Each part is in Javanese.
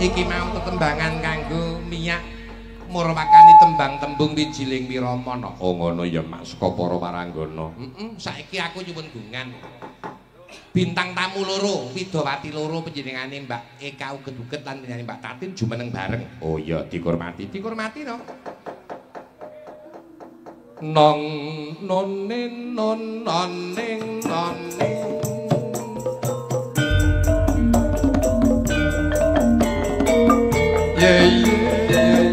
Iki mau tetembangan kanggo minyak murwakani tembang tembung wijiling wiramana. Oh ngono ya Mak saka para waranggana. Saiki aku nyuwun gungan. Bintang tamu loro, Widawati loro panjenengane Mbak Eka uget-uget lan panjenengane Mbak Tatin jumeneng bareng. Oh iya dikurmati. Dikurmati no. Nong nonin non noning noning yeah, yeah.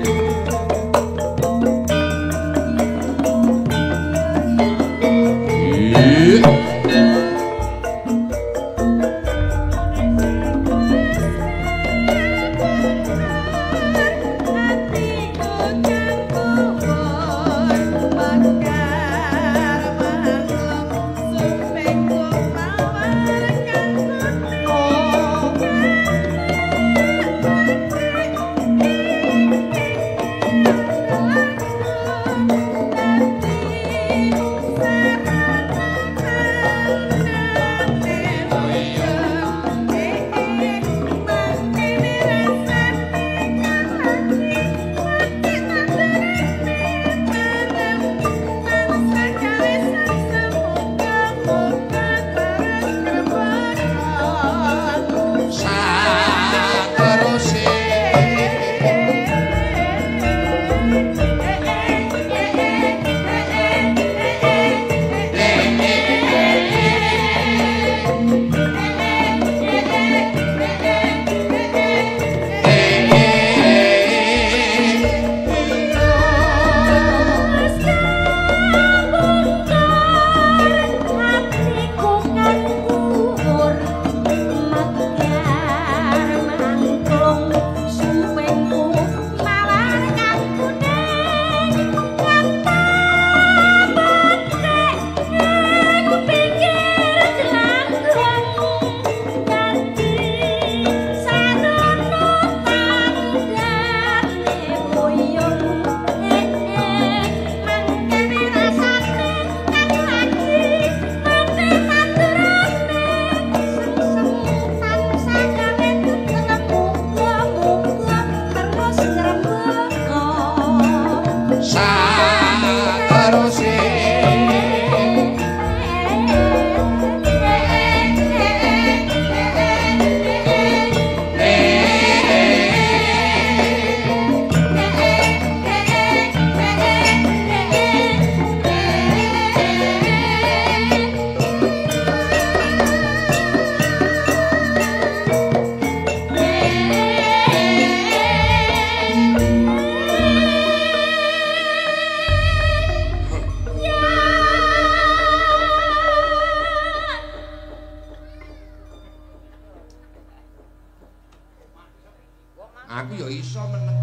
Aku ya iso meneng.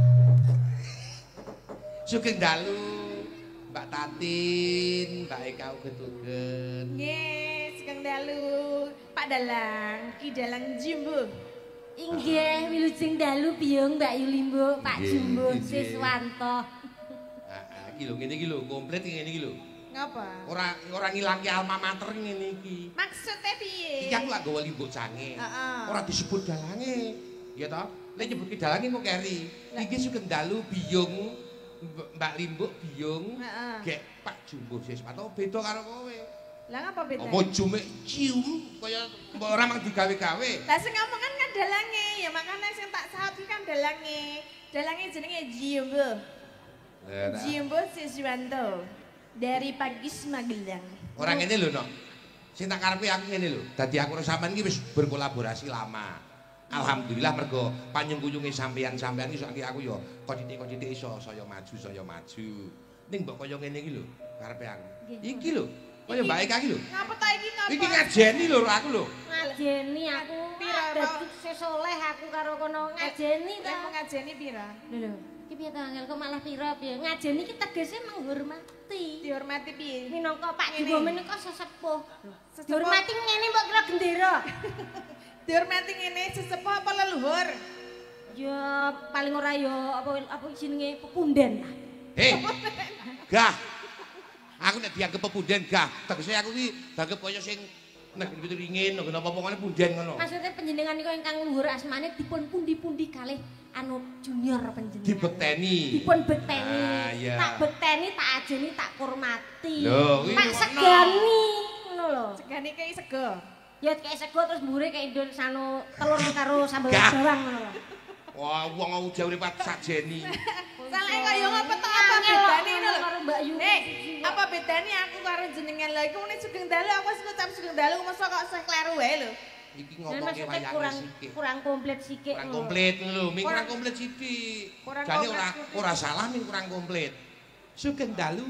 Sugeng dalu Mbak Tatin, Mbak Eka uget-uget. Nggih, sugeng dalu Pak Dalang, Ki Dalang Jumbo. Inggih, wilujeng dalu biyong Mbak Yulimbo, Pak Jumbo, Siswanto. Iki lho ngene iki lho, komplit ngene iki lho. Ngapa? Ora ngilangke alma mater ngene iki. Maksudnya piye? Iki aku lak gawa limbuk cange. Ora disebut dalange. Ya toh? Lek nyebut ki dalange kok keri. Iki sugeng dalu biyong Mbak Limbuk biyong. Gek Pak Jumbo Siswanto beda karo kowe. Lah ngapa beda? Apa jumek cium kaya ora mang digawe-gawe. Lah sing ngomong kan dalange, ya makane sing tak sahab iki kan dalange. Dalange jenenge Jumbo. Jumbo Siswanto dari Pagis Magelang. Ora ngene lho, Nok. Sing tak karepe aku ngene lho. Dadi aku karo sampean iki wis berkolaborasi lama. Alhamdulillah mergo panyengkuyunge sampean-sampean iso aku ya kok titik-titik iso saya maju. Ning mbok kaya ngene iki lho karepe aku. Iki lho. Kaya Mbak Eka iki lho. Ngapa ta iki ngapa? Iki ngajeni lho aku lho. Ngajeni aku. Dadi sesoleh aku karo kono ngajeni ta. Lah ngajeni pira? Lho. Iki piye ta angel kok malah pira piye? Ngajeni iki tegese menghormati. Dihormati piye? Minangka Pak Jumbo menika sesepuh. Dihormati ngene mbok kira gendera. Dihormati ngene sesepuh apa leluhur? Ya paling ora ya apa jenenge pepunden. Gah. Aku nek dianggep pepunden gah. Tegese aku iki dianggep kaya sing Nek ringin nggon apa-apa ngene punden ngono. Maksudnya panjenengan niku ingkang luhur asmane dipun pundi-pundi kalih anu junior panjenengan. Dibekteni. Dipun bekteni. Ah, iya. Tak bekteni, tak ajeni, tak hormati. Lho, kuwi tak segani ngono lho. Segane kei sego. Ya kayak sego terus mbure kayak indul sano telur karo sambel bawang ngono lho. Wah, wong udah urip sajeni. Salah kaya ngapa tok apa bedane ngono lho. Karo Mbak Yu. Apa bedane aku karo jenengan lho iku muni Sugeng Dalu aku wis ngucap Sugeng Dalu mosok kok seh kleru wae lho. Iki ngomongke wayang sithik. Kurang komplit sithik. Kurang komplit lho, ming kurang komplit sithik. Jane ora salah ming kurang komplit. Sugeng Dalu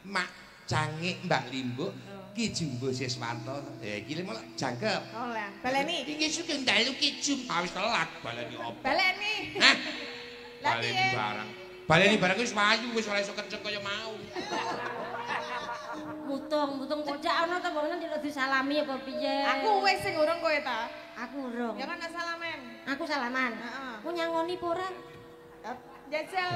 Mak Cangik Mbak Limbuk Ki Jumbo Siswanto. Iki lho jangkep. Oh lah, baleni. Iki Sugeng Dalu Ki Jum. Wis telat baleni opo? Baleni. Hah? Lagi barang. Baleni barang wis wayu wis ora iso kenceng kaya mau. Mutung cedhak ana ta mbok ndelok disalami apa piye? Aku wis sing urung kowe ta. Aku urung. Ya kan salaman. Aku salaman. Heeh. Ku nyangoni apa ora? Jajal.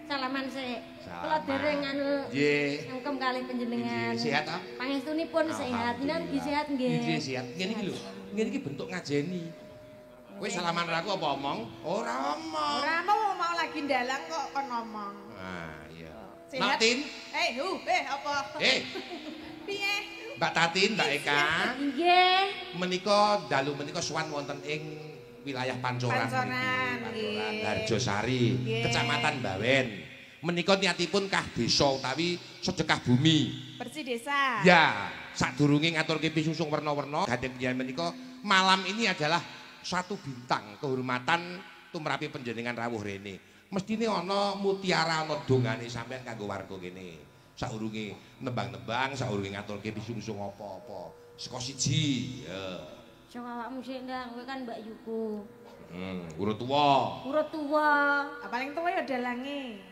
Salaman sik. Salaman. Kula dereng anu Nggih. ngkem kalih panjenengan. Nggih, sehat ta? Pangestunipun sehat. Dina nggih sehat nggih. Nggih, sehat. Ngene iki lho. Ngene iki bentuk ngajeni. Kowe salaman karo aku apa omong? Ora omong. Ora mau lagi ndalang kok kon ngomong. Ah, iya. Sehat? Mbak Tin. Apa? Piye? Mbak Tatin, Mbak Eka. Nggih. Menika dalu menika sowan wonten ing wilayah Pancoran Pancoran, niki. nggih. Harjosari, Nggih. Kecamatan Bawen. Menika niatipun kah desa utawi sedekah bumi. Bersih desa. Ya, sadurunge ngaturke pisusung werna-werna, gandeng piyan menika malam ini adalah satu bintang kehormatan tumrapi panjenengan rawuh rene. Mestine ana mutiara ana dongane sampean kanggo warga kene. Saurunge nembang-nembang, saurunge ngaturke pisungsung apa-apa. Saka siji, ya. Sok awakmu sik ndang, kowe kan Mbak Yuku. Urut tuwa. Urut tuwa. Paling tuwa ya dalange.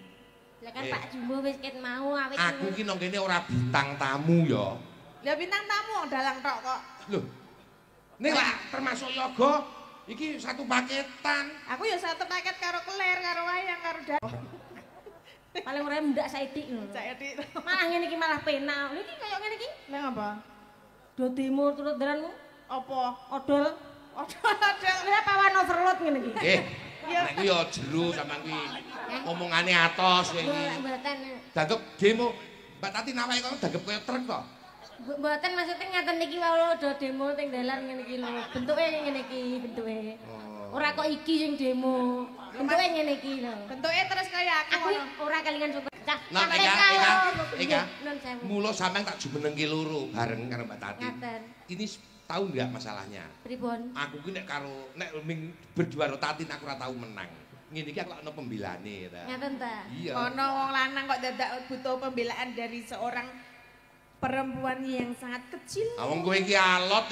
Lah kan Pak Jumbo wis ket mau awit. Aku ki nang kene ora bintang tamu ya. Lah bintang tamu wong dalang tok kok. Lho. Ning lah termasuk yoga iki satu paketan. Aku ya satu paket karo kelir, karo wayang, karo Paling ora ndak saithik ngono. Saithik. Malah ngene iki malah penak. Lha iki kaya ngene iki. Nang apa? Do demo turut dalanmu. Apa? Odol. Lha pawan overload ngene iki. Nek ku ya jero sampean kuwi. Omongane atos kowe iki. Mboten. Dagep demo Mbak Tati nawake kok dagep kaya truk kok. Mboten maksudnya ngaten niki wae do demo teng dalan ngene iki lho. Bentuke ngene iki bentuke. Ora kok iki sing demo. Bentuke ngene iki lho. Bentuke terus kaya aku Aku ngono. ora kelingan sopan. Nah, Eka. Nun sewu. Mula sampean tak jumenengke loro bareng karo Mbak Tati. Ngaten. Ini tahu enggak masalahnya? Pripun? Aku ki nek karo nek ming berdua karo Tatin aku ora tau menang. Ngene iki aku ana pembelane ta. Ngaten ta? Iya. Ono wong lanang kok dadak butuh pembelaan dari seorang perempuan yang sangat kecil. Wong kowe iki alot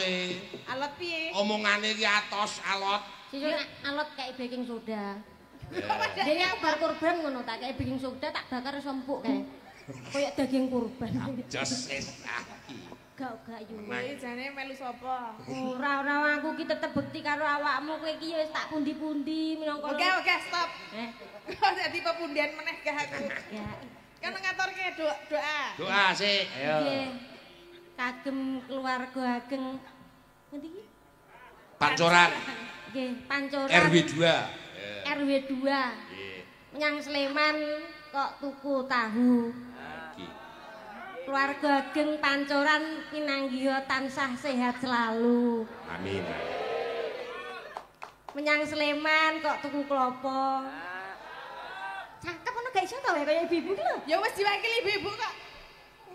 Alot piye? Omongane iki atos alot. Sesuk alot kayak baking soda. Ya. Jadi aku bar kurban ngono tak kayak baking soda tak bakar sempuk kae. Kayak daging kurban. Jos aki. Gak yo. Kowe jane melu sapa? Ora aku ki tetep bekti karo awakmu kowe iki wis tak pundi-pundi minangka. Oke, stop. Kok dadi pepundian meneh gah aku. Ya. Kan ngaturke doa. Doa sik, ayo. Nggih. Kagem keluarga ageng. Ngendi iki? Pancoran Nggih, Pancoran. RW 2. RW 2. Nggih. Menyang Sleman kok tuku tahu. Iki. Keluarga ageng Pancoran pinanggiya tansah sehat selalu. Amin. Menyang Sleman kok tuku klopo. Cakep ngono gak iso to wae kaya ibu-ibu ki lho. Ya wis diwakili ibu-ibu kok.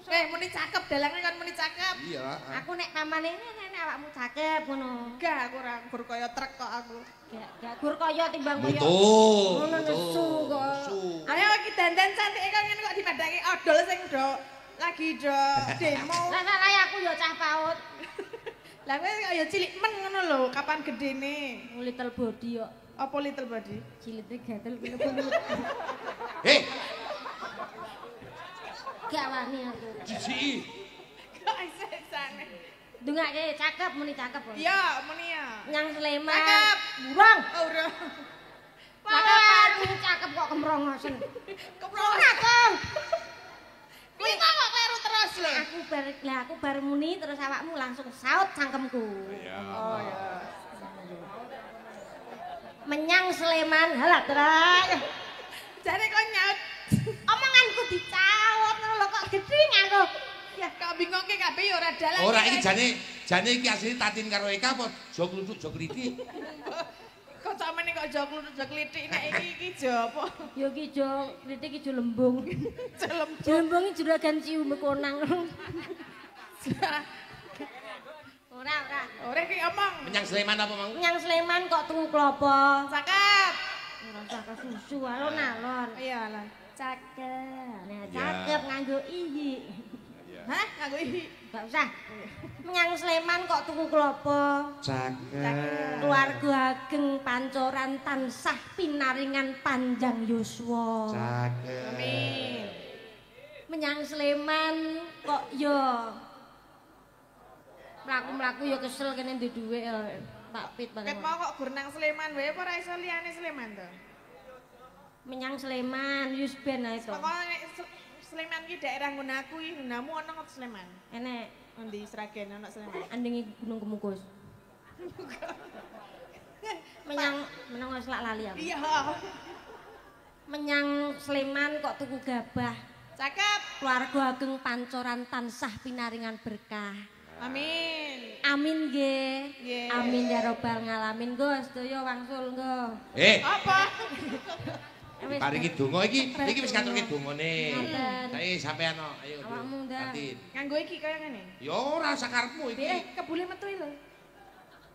Muni cakep, dalange kan muni cakep. Iya. Aku nek pamane nek awakmu cakep ngono. Gak aku ora gur kaya truk kok aku. Gak gur kaya timbang kaya. Mutu. Ngono nesu kok. Ayo iki dandan cantik kok ngene kok dipadake odol sing lagi demo. Lah salah aku ya cah paut. Lah kowe kaya cilik men ngono lho, kapan gedene? Little body kok. Apa little body? Cilite gatel kene. Gak wani aku. Jiji. Kok isane? Dungake cakep muni cakep kok. Iya, muni ya. Nyang Sleman. Cakep. Burung. Ora. Cakep muni cakep kok kemrongosen. Kemrongosen. Ora kong. Kuwi kok kleru terus terus lho. Aku bar muni terus awakmu langsung saut cangkemku. Iya. Oh ya. Menyang Sleman, halah terus. Jare kok nyaut. Omonganku dicaut ngono lho kok gedhing aku. Ya kok bingungke kabeh ya ora dalan. Ora iki jane iki asline Tatin karo Eka apa jog kluthuk jog klithik. Kok samene kok jog kluthuk jog klithik nek iki jopo. Yo ki jo kritik ki jo lembung. Celem. Lembung iki juragan cium konang. Ora. Ora ki omong. Menyang Sleman apa mau? Menyang Sleman kok tuku klopo. Cakep. Ora usah kesusu alon-alon. Iya lah. Cakep. Nah, Ya. cakep nganggo ihi. Hah? Nganggo iki. Gak usah. Menyang Sleman kok tuku klopo. Cakep. Keluarga ageng pancoran tansah pinaringan panjang yuswa. Cakep. Amin. Menyang Sleman kok yo mlaku-mlaku yo kesel kene ndek dhuwit Pak Pit Ket mau kok gur nang Sleman wae apa ora iso liyane Sleman to? Menyang Sleman yus ben ae to. Pokoke nek Sleman ki daerah nggon aku iki nggonamu ana kok Sleman. Enek Endi Sragen ana Sleman. andingi Gunung Kemukus. Menyang meneng wis lak lali aku. Iya. Menyang Sleman kok tuku gabah. Cakep. Keluarga ageng pancoran tansah pinaringan berkah. Amin. Amin nggih. Nggih. Amin ya robbal ngalamin nggo sedaya wangsul nggo. Apa? Wis, Paringi donga iki wis ngaturke dongane. Ngaten. Saiki sampean ayo. Awakmu ndak. Tatin. Nganggo iki kaya ngene. Ya ora sakarepmu iki. Kebule metu lho.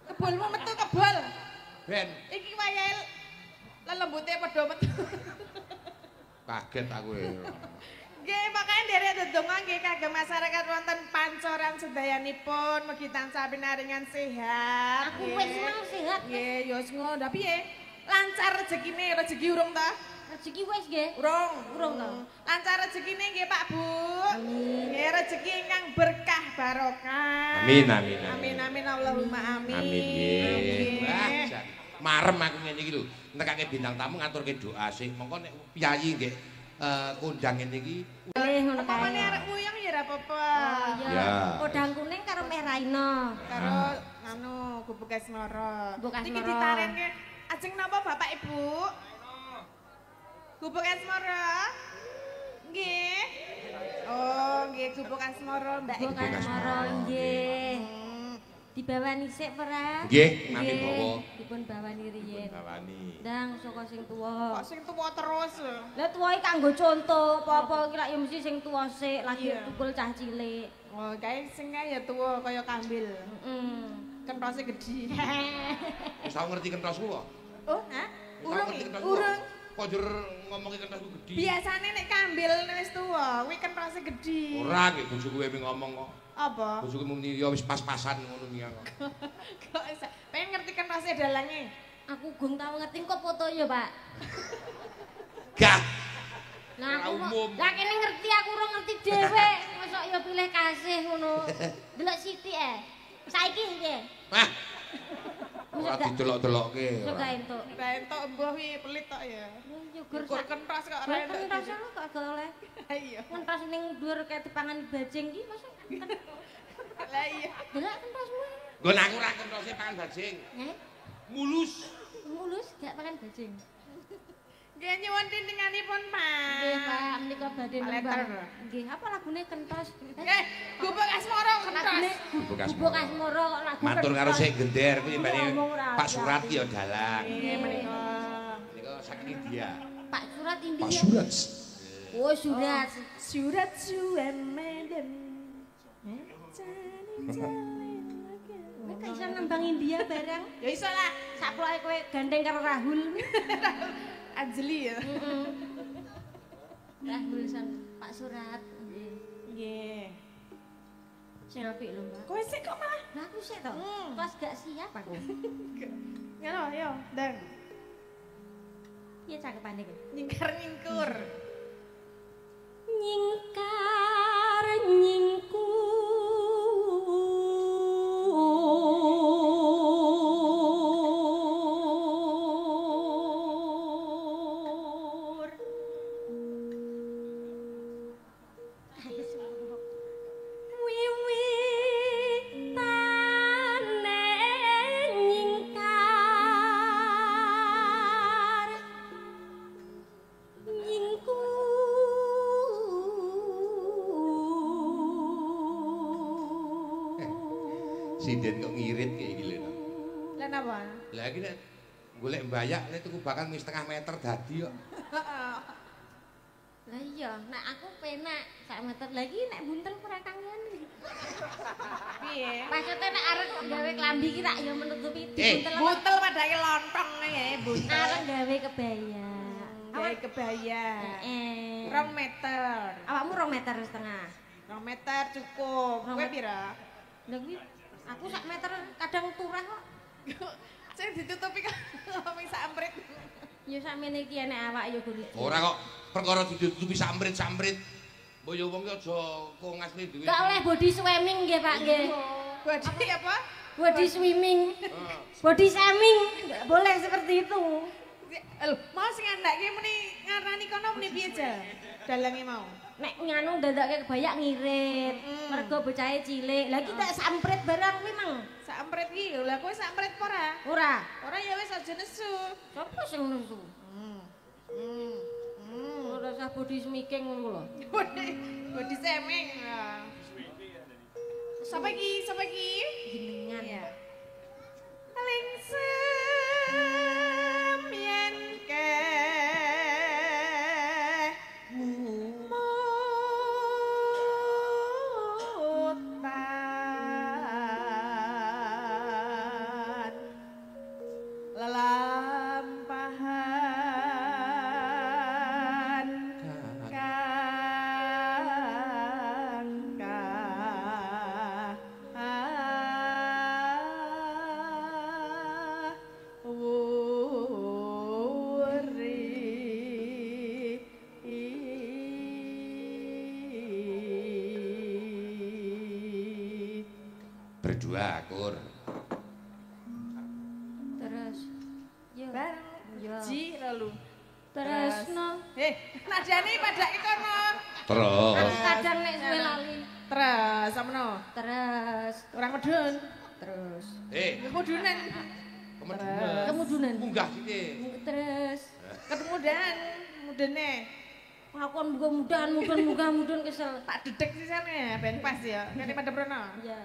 Kebulmu metu kebul. Ben Iki wayahe lelembute padha metu. kaget aku. Nggih, pokoke nderek ndedonga nggih kagem masyarakat wonten pancoran sedayanipun mugi tansah pinaringan sehat. Aku nggih. wis mau sehat. Nggih, ya wis ngono. Lah piye? Lancar rezekine, rezeki urung ta? Rezeki wis nggih. Urung. Urung to. Lancar rezekine nggih Pak Bu. Amin. Nggih, rezeki ingkang berkah barokah. Amin, amin, Amin amin Allahumma amin. Amin nggih. Amin. Wah, jan. Marem aku ngene iki lho. Nekake bintang tamu ngaturke doa sih. Mongko nek piyayi nggih kondang ngene iki. Nggih ngono Apa kae. meneh arek wuyang ya ora apa-apa. Oh Ya. iya. Kodang kuning karo merah ino. Karo anu gubuk asmara. Gubuk Iki asmara. ditarenke ajeng napa Bapak Ibu? Gubuk asmara. Nggih. Oh, nggih gubuk asmara Mbak Gubuk Ibu. asmara nggih. Hmm. Dibawani sik ora? Nggih, nami Nggih, bawa. dipun bawani riyin. Bawani. Ndang saka sing tuwa. Kok sing tuwa terus lho. Lah tuwa iki kanggo contoh, apa-apa iki lak ya mesti sing tuwa sik lagi Iya. tukul cah cilik. Oh, kae sing kae ya tuwa kaya kambil. Heeh. Kentose gedhi. Wis tau ngerti kentosku kok. Oh, hah? Wis tau Urung. ngerti kentosku. Urung. Kok njur ngomongi kentosku gedhi. Biasane nek kambil wis tuwa, kuwi kentose gedhi. Ora nggih bojoku wae ngomong kok. Apa? Bojoku muni ya wis pas-pasan ngono iki kok. Kok iso? Pengen ngerti kentose dalange. Aku gong tau ngerti kok foto ya, Pak. Gak. Nah, aku Ora kok- umum. lah kene ngerti aku ora ngerti dhewe. Mosok ya pilih kasih ngono. Delok sithik Saiki nggih. Wah, Mosok ora gak didelok-delokke. mosok ora. gak entuk. Ra entuk mbah wi pelit tok ya. Nyugur Ukur sak. kentos kok ora Ora entuk. kentas kok gak oleh. Iya. Kentas ning dhuwur kayak dipangan bajing iki mosok. Lah iya. Delok kentasmu. Nggon aku ora kentose pangan bajing. Mulus. Mulus gak pakan bajing. Nggih nyuwun tintinganipun, Pak. Nggih, Pak, menika badhe Pak nembang. Letter. Nggih, apa lagune kentos? Nggih, gubuk asmara kentos. Lagune Gubuk Gubuk Asmara kok lagu Matur karo kentos. sing gender kuwi mbane Ngomong ora Pak hati-hati. Surat ya dalang. Nggih menika. Menika saking India. Pak Surat India. Pak Surat. Oh, Surat. Surat suwe madem. Nek gak iso nembang India barang. Ya iso lah. Saploke kowe gandeng karo Rahul. Anjeli ya. Heeh. Rahul san Pak Surat. Nggih. Nggih. Sing apik lho, Mbak. Kowe sik kok malah. Lah aku sik to. Hmm. Pas gak siap aku. Ngono yo, Ndang. Piye cakepane kowe? Nyingkar-nyingkur. Nyingkar nyingkur Sinden kok ngirit kayak gini lho. Lah napa? Lah iki nek golek mbayak nek tuku bakal mung setengah meter dadi kok. Lah iya, nek aku penak sak meter lagi nek buntel ora kangen. Piye? Maksudnya nek arek gawe klambi ki tak ya menutupi buntel. Buntel padake lontong ya, buntel. Arek gawe kebaya. Gawe kebaya. 2 meter. Awakmu 2,5 meter. 2 meter cukup. Kowe pira? Lah kuwi aku sak meter kadang turah kok. Sing ditutupi kok sak amprit. Ya sakmene iki enek awak ya guru. Ora kok perkara ditutupi samprit-samprit. Mbok ya wong ki aja kongasne dhewe. Gak oleh body swimming nggih Pak nggih. Body apa? Body swimming. Body shaming. Enggak boleh seperti itu. Lho, mau sing andake muni ngarani kono muni piye aja? Dalange mau. Nek nganu ndadake kebayak ngirit. Mergo bocahe cilik. Lah iki tak samprit barang kuwi mang. Sak amprit iki lho, lah kowe sak amprit apa ora? Ora. Ora ya wis aja nesu. Sopo sing nesu? Ora usah body smiking ngono lho. Body shaming. Sapa iki? Sapa iki? Jenengan. Iya. Lingsem yen mutan lelampahan Berdua akur. Terus yo bareng yo ji lalu. tresno. Nadane padake kono. Terus. Kadang nek suwe lali. Terus samno. Terus Orang medun. terus Kemudunan. Kemudian kemudunan. munggah sithik. Terus Kemudahan. Mudene. ngakon mudah-mudahan kesel. Tak dedek sisane ben pas ya. Kene pada prono. Ya.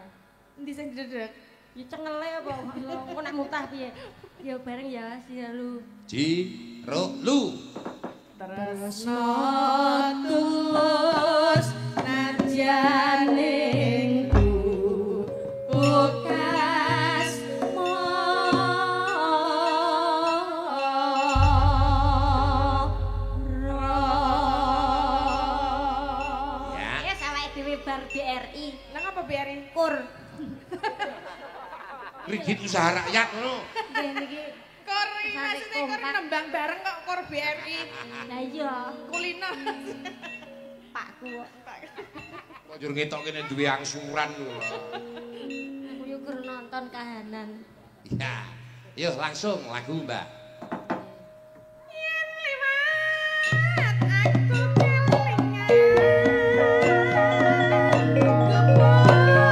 Endi sing didedek? Ya cengele apa kok nek mutah piye? Ya bareng ya sialu. Lu. Tresno tulus najaning bekas Yes, awake dhewe bar BRI. Lah ngapa BRI? Kur. Rigid usaha rakyat ngono. Nggih niki. Kor iki maksudnya kor nembang bareng kok kor BRI. Lah iya, Kulino. Pakku kok. Kok njur ngetok kene duwe angsuran lho. Aku yo gur nonton kahanan. Ya. Yo langsung lagu, Mbak. Yen liwat aku kelingan. Warna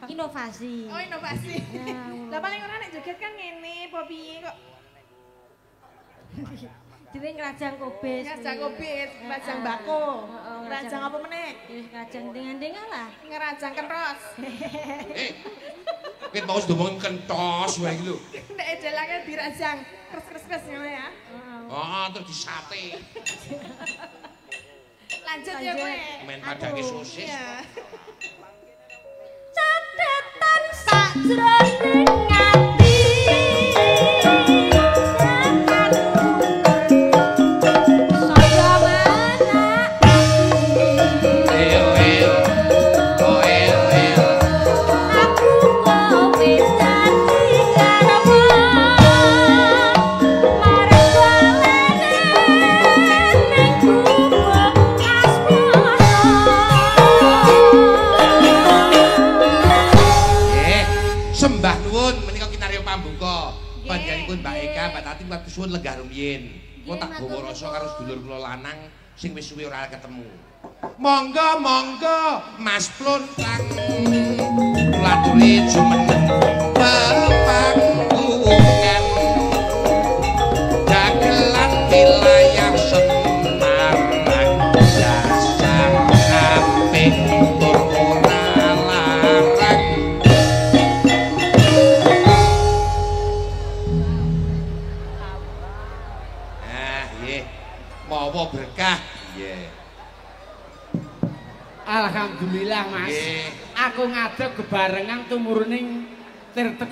Inovasi. Oh, inovasi. Lah paling ora nek joget kan ngene apa piye kok. Dene ngrajang kobis. Ngrajang kobis, ngrajang bako. Ngrajang apa meneh? Wis ngrajang dengan-dengan lah. Ngrajang kentos. Wit mau ngomong kentos wae iki lho. Nek edelake dirajang kres-kres ngono ya. Oh, terus disate. Lanjut ya kowe. Men padake sosis. Catetan sajroning ati saya manak aku kok wis dadi karepmu marang balene ning gubuk asmara. Sembah nuwun menika kinarya pambuka. Panjenenganipun Mbak Eka, Mbak Tati kuwi suwun lenggah rumiyin. Kok tak gawa rasa karo sedulur kula lanang sing wis suwe ora ketemu. Monggo, monggo, Mas Pluntang. Laturi jumeneng pepangkungan. Dagelan wilayah Semarang dasar apik tur ora larang. Alhamdulillah Mas. Aku ngadeg bebarengan tumuruning Tirta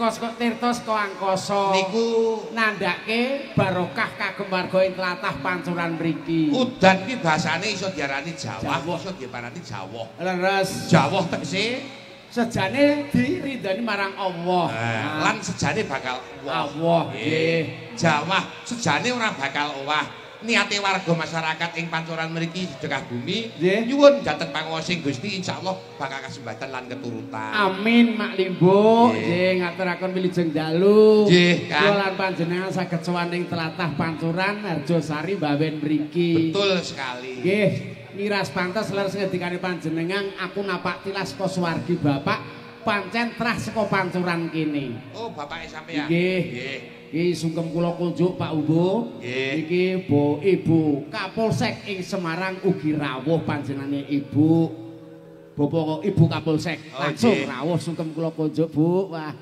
saka angkasa. Niku nandhake barokah kagem warga ing tlatah Pancuran mriki. Udan ki basane iso diarani Jawa, iso diarani Jawa. Leres. Jawa tegese sejane diridani marang Allah. Lan sejane bakal Allah. Nggih. Jawa sejane ora bakal owah. Niate warga masyarakat ing Pancuran mriki sedekah bumi nyuwun dhateng panguwasing Gusti insyaallah bakal kasembatan lan keturutan. Amin Mak Limbo. Nggih ngaturaken wilujeng dalu. Nggih kula lan panjenengan saged sowan ing tlatah Pancuran Harjosari Bawen mriki. Betul sekali. Nggih miras pantes leres ngedikane panjenengan aku napak tilas saka swargi Bapak pancen trah saka Pancuran kene. Oh bapake sampeyan. Nggih. Nggih. Iki sungkem kula kunjuk Pak Umbu. Iki Ibu Kapolsek ing Semarang ugi rawuh panjenengane Ibu. Bapak Ibu Kapolsek langsung rawuh sungkem kula kunjuk Bu. Wah,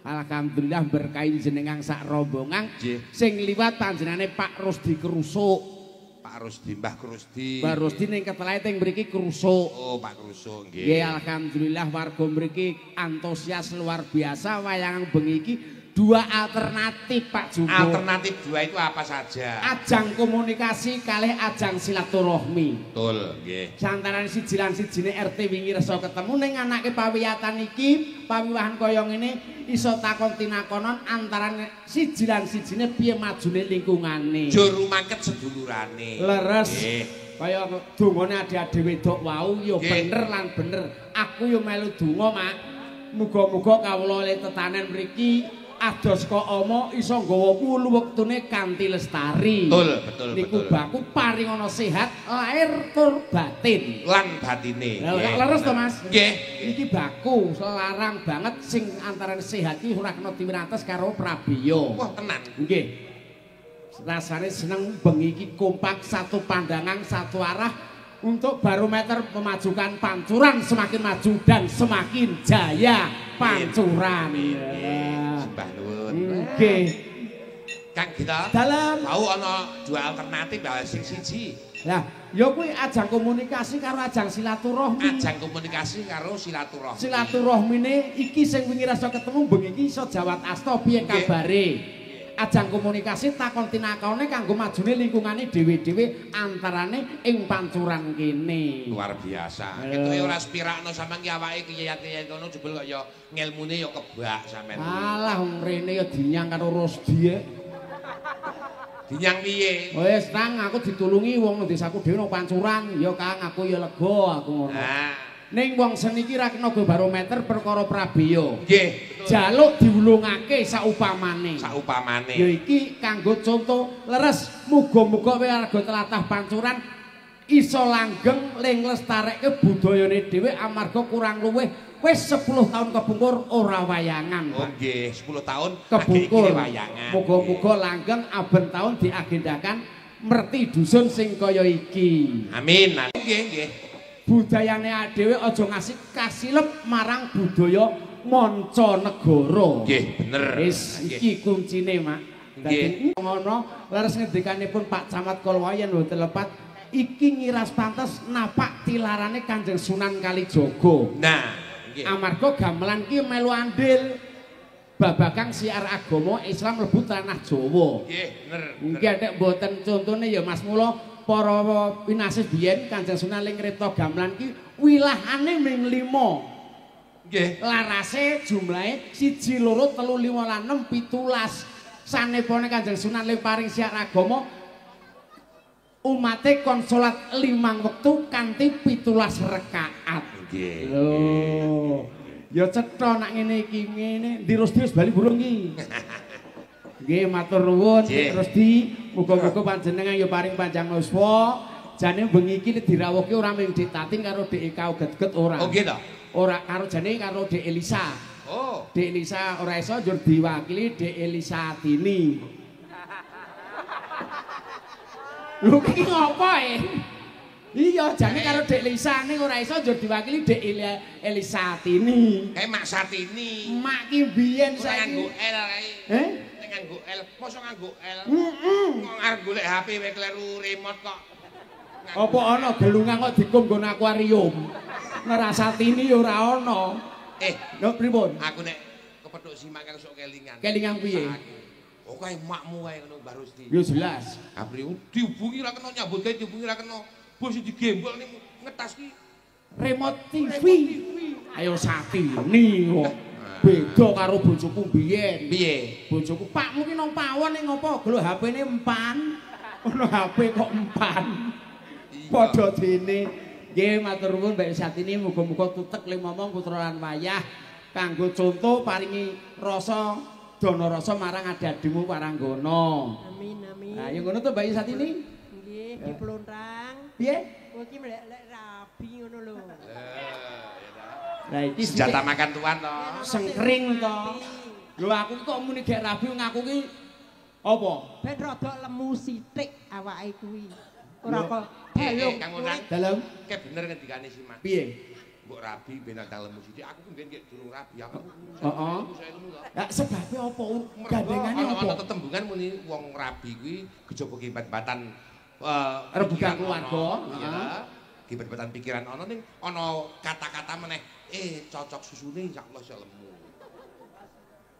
alhamdulillah berkahi jenengan sak rombongan. Sing liwat panjenengane Pak Rusdi Krusuk. Pak Rusdi, Mbah Krusdi. Mbah Rusdi ning ketelahe teng mriki krusuk. Oh, Pak Krusuk nggih. Nggih, alhamdulillah warga mriki antusias luar biasa wayangan bengi iki. Dua alternatif Pak Jumbo. Alternatif dua itu apa saja? Ajang komunikasi kalih ajang silaturahmi. Betul, nggih. Santaran siji lan sijine RT wingi resa ketemu ning anake pawiyatan iki, pawiwahan kaya ngene iso takon tinakonon antaran siji lan sijine piye majune lingkungane. Jur rumaket sedulurane. Leres. Kaya dongane ade-ade wedok wau ya bener lan bener. Aku ya melu donga, Mak. Muga-muga kawula le tetanen mriki ados kok omo iso nggawa wulu wektune kanthi lestari. Betul. Niku baku paring ana sehat lahir tur batin. Lan batine. Leres to Mas? Nggih. Iki baku larang banget sing antarané sehat iki ora kena diwirates karo prabiya. Wah, tenan. Nggih. Rasane seneng bengi iki kompak satu pandangan satu arah untuk barometer memajukan Pancuran semakin maju dan semakin jaya Pancuran. Sembah nuwun. Nggih. Kang kita dalam tahu ana dua alternatif bahwa sing siji. Lah, ya kuwi ajang komunikasi karo ajang silaturahmi. Ajang komunikasi karo silaturahmi. Silaturahmine iki sing wingi rasa ketemu bengi iki iso jawab asta piye kabare. Ajang komunikasi takon tinakone kanggo majune lingkungane dhewe-dhewe antarane ing Pancuran kene. Luar biasa. Ketoke ora spirakno sampean ki awake kiyat-kiyat ngono jebul kok ya ngelmune ya kebak sampean. Alah wong rene ya dinyang karo Rusdi. Dinyang piye? Wis Kang, aku ditulungi wong desaku dhewe nang Pancuran. Ya Kang, aku ya lega aku ngono. Ning wong seni iki ra kena go barometer perkara prabeya. Nggih. Jaluk diulungake saupamane. Saupamane. Ya iki kanggo conto leres. Muga-muga warga tlatah Pancuran iso langgeng ling lestarekke budayane dhewe amarga kurang luwih wis 10 tahun kepungkur ora wayangan. Oh nggih, 10 tahun kepungkur wayangan. Muga-muga langgeng aben tahun diagendakan merti dusun sing kaya iki. Amin. Nggih, nggih. Budayane dhewe aja ngasih kasilep marang budaya mancanegara. Nggih, bener. Wis iki kuncine, Mak. Dadi ngono leres ngendikanipun Pak Camat Kolwayan mboten lepat iki ngiras pantes napak tilarane Kanjeng Sunan Kalijaga. Nah, nggih. Amarga gamelan ki melu andil babagan siar agama Islam mlebu tanah Jawa. Nggih, bener. Nggih nek mboten contone ya Mas mula para pinasis biyen Kanjeng Sunan ling ngripta gamelan ki wilahane ming 5. Nggih. Larase jumlahe 1 2 3 4 5 6 17. Sanepone Kanjeng Sunan ling paring siar agama umate kon salat 5 wektu kanthi 17 rakaat. Nggih. Lho. Ya cetha nak ngene iki ngene. Ndi Rusdi wis bali burung iki. Nggih matur nuwun Rusdi, muga-muga panjenengan ya paring panjang uswa. Jane bengi iki dirawuhke ora mung Dik Tating karo Dik Eka uget-uget ora. Oh nggih to. Ora karo jane karo Dik Elisa. Oh, Dik Elisa ora iso njur diwakili Dik Elisa Tini. Lho iki ngopo Iya, jane karo Dik Elisa ning ora iso njur diwakili Dik Elisa Tini. Kayak Mak Sartini. Mak ki biyen saiki nganggo L kae. Nganggo L, mosok nganggo L. Kok arep golek HP wae kleru remote kok. Apa ana gelungan kok dikum nggon akuarium? Ngrasatini ya ora ana. Lho pripun? Aku nek kepethuk simak kang sok kelingan. Kelingan piye? Oh kae makmu wae ngono Mbah Rusdi. Ya jelas. Apri dihubungi ra kena nyambut gawe dihubungi ra kena. Bos digembol ning ngetas ki remote TV. Ayo Satini kok. Beda karo bojoku biyen. Piye? Bojoku pakmu ki nang pawon ning ngopo? Gelo HP-ne empan. Ono HP kok empan. Padha dene. Nggih matur nuwun Mbak Satini muga-muga tutek limomong putra lan wayah kanggo contoh paringi rasa dana rasa marang adadimu Waranggana. Amin amin. Nah, ya ngono to Mbak Satini? Nggih, diplontrang. Piye? Kowe iki mlek rabi ngono lho. Lah iki senjata makan tuan to. Sengkring to. Lho aku kok muni gek rabi ngaku ki apa? Ben rada lemu sithik awake kuwi. Ora kok Kang Unang. Dalem. Kayak bener ngendikane si Mas. Piye? Mbok rabi ben nang lemu sithik. Aku ku mbiyen durung rabi aku. Heeh. Lah sebabe apa? Gandengane apa? Ana tetembungan muni wong rabi kuwi kejaba kibat-batan rebukan keluarga, heeh. Kibat-batan pikiran ana ning ana kata-kata meneh cocok susune insyaallah iso lemu.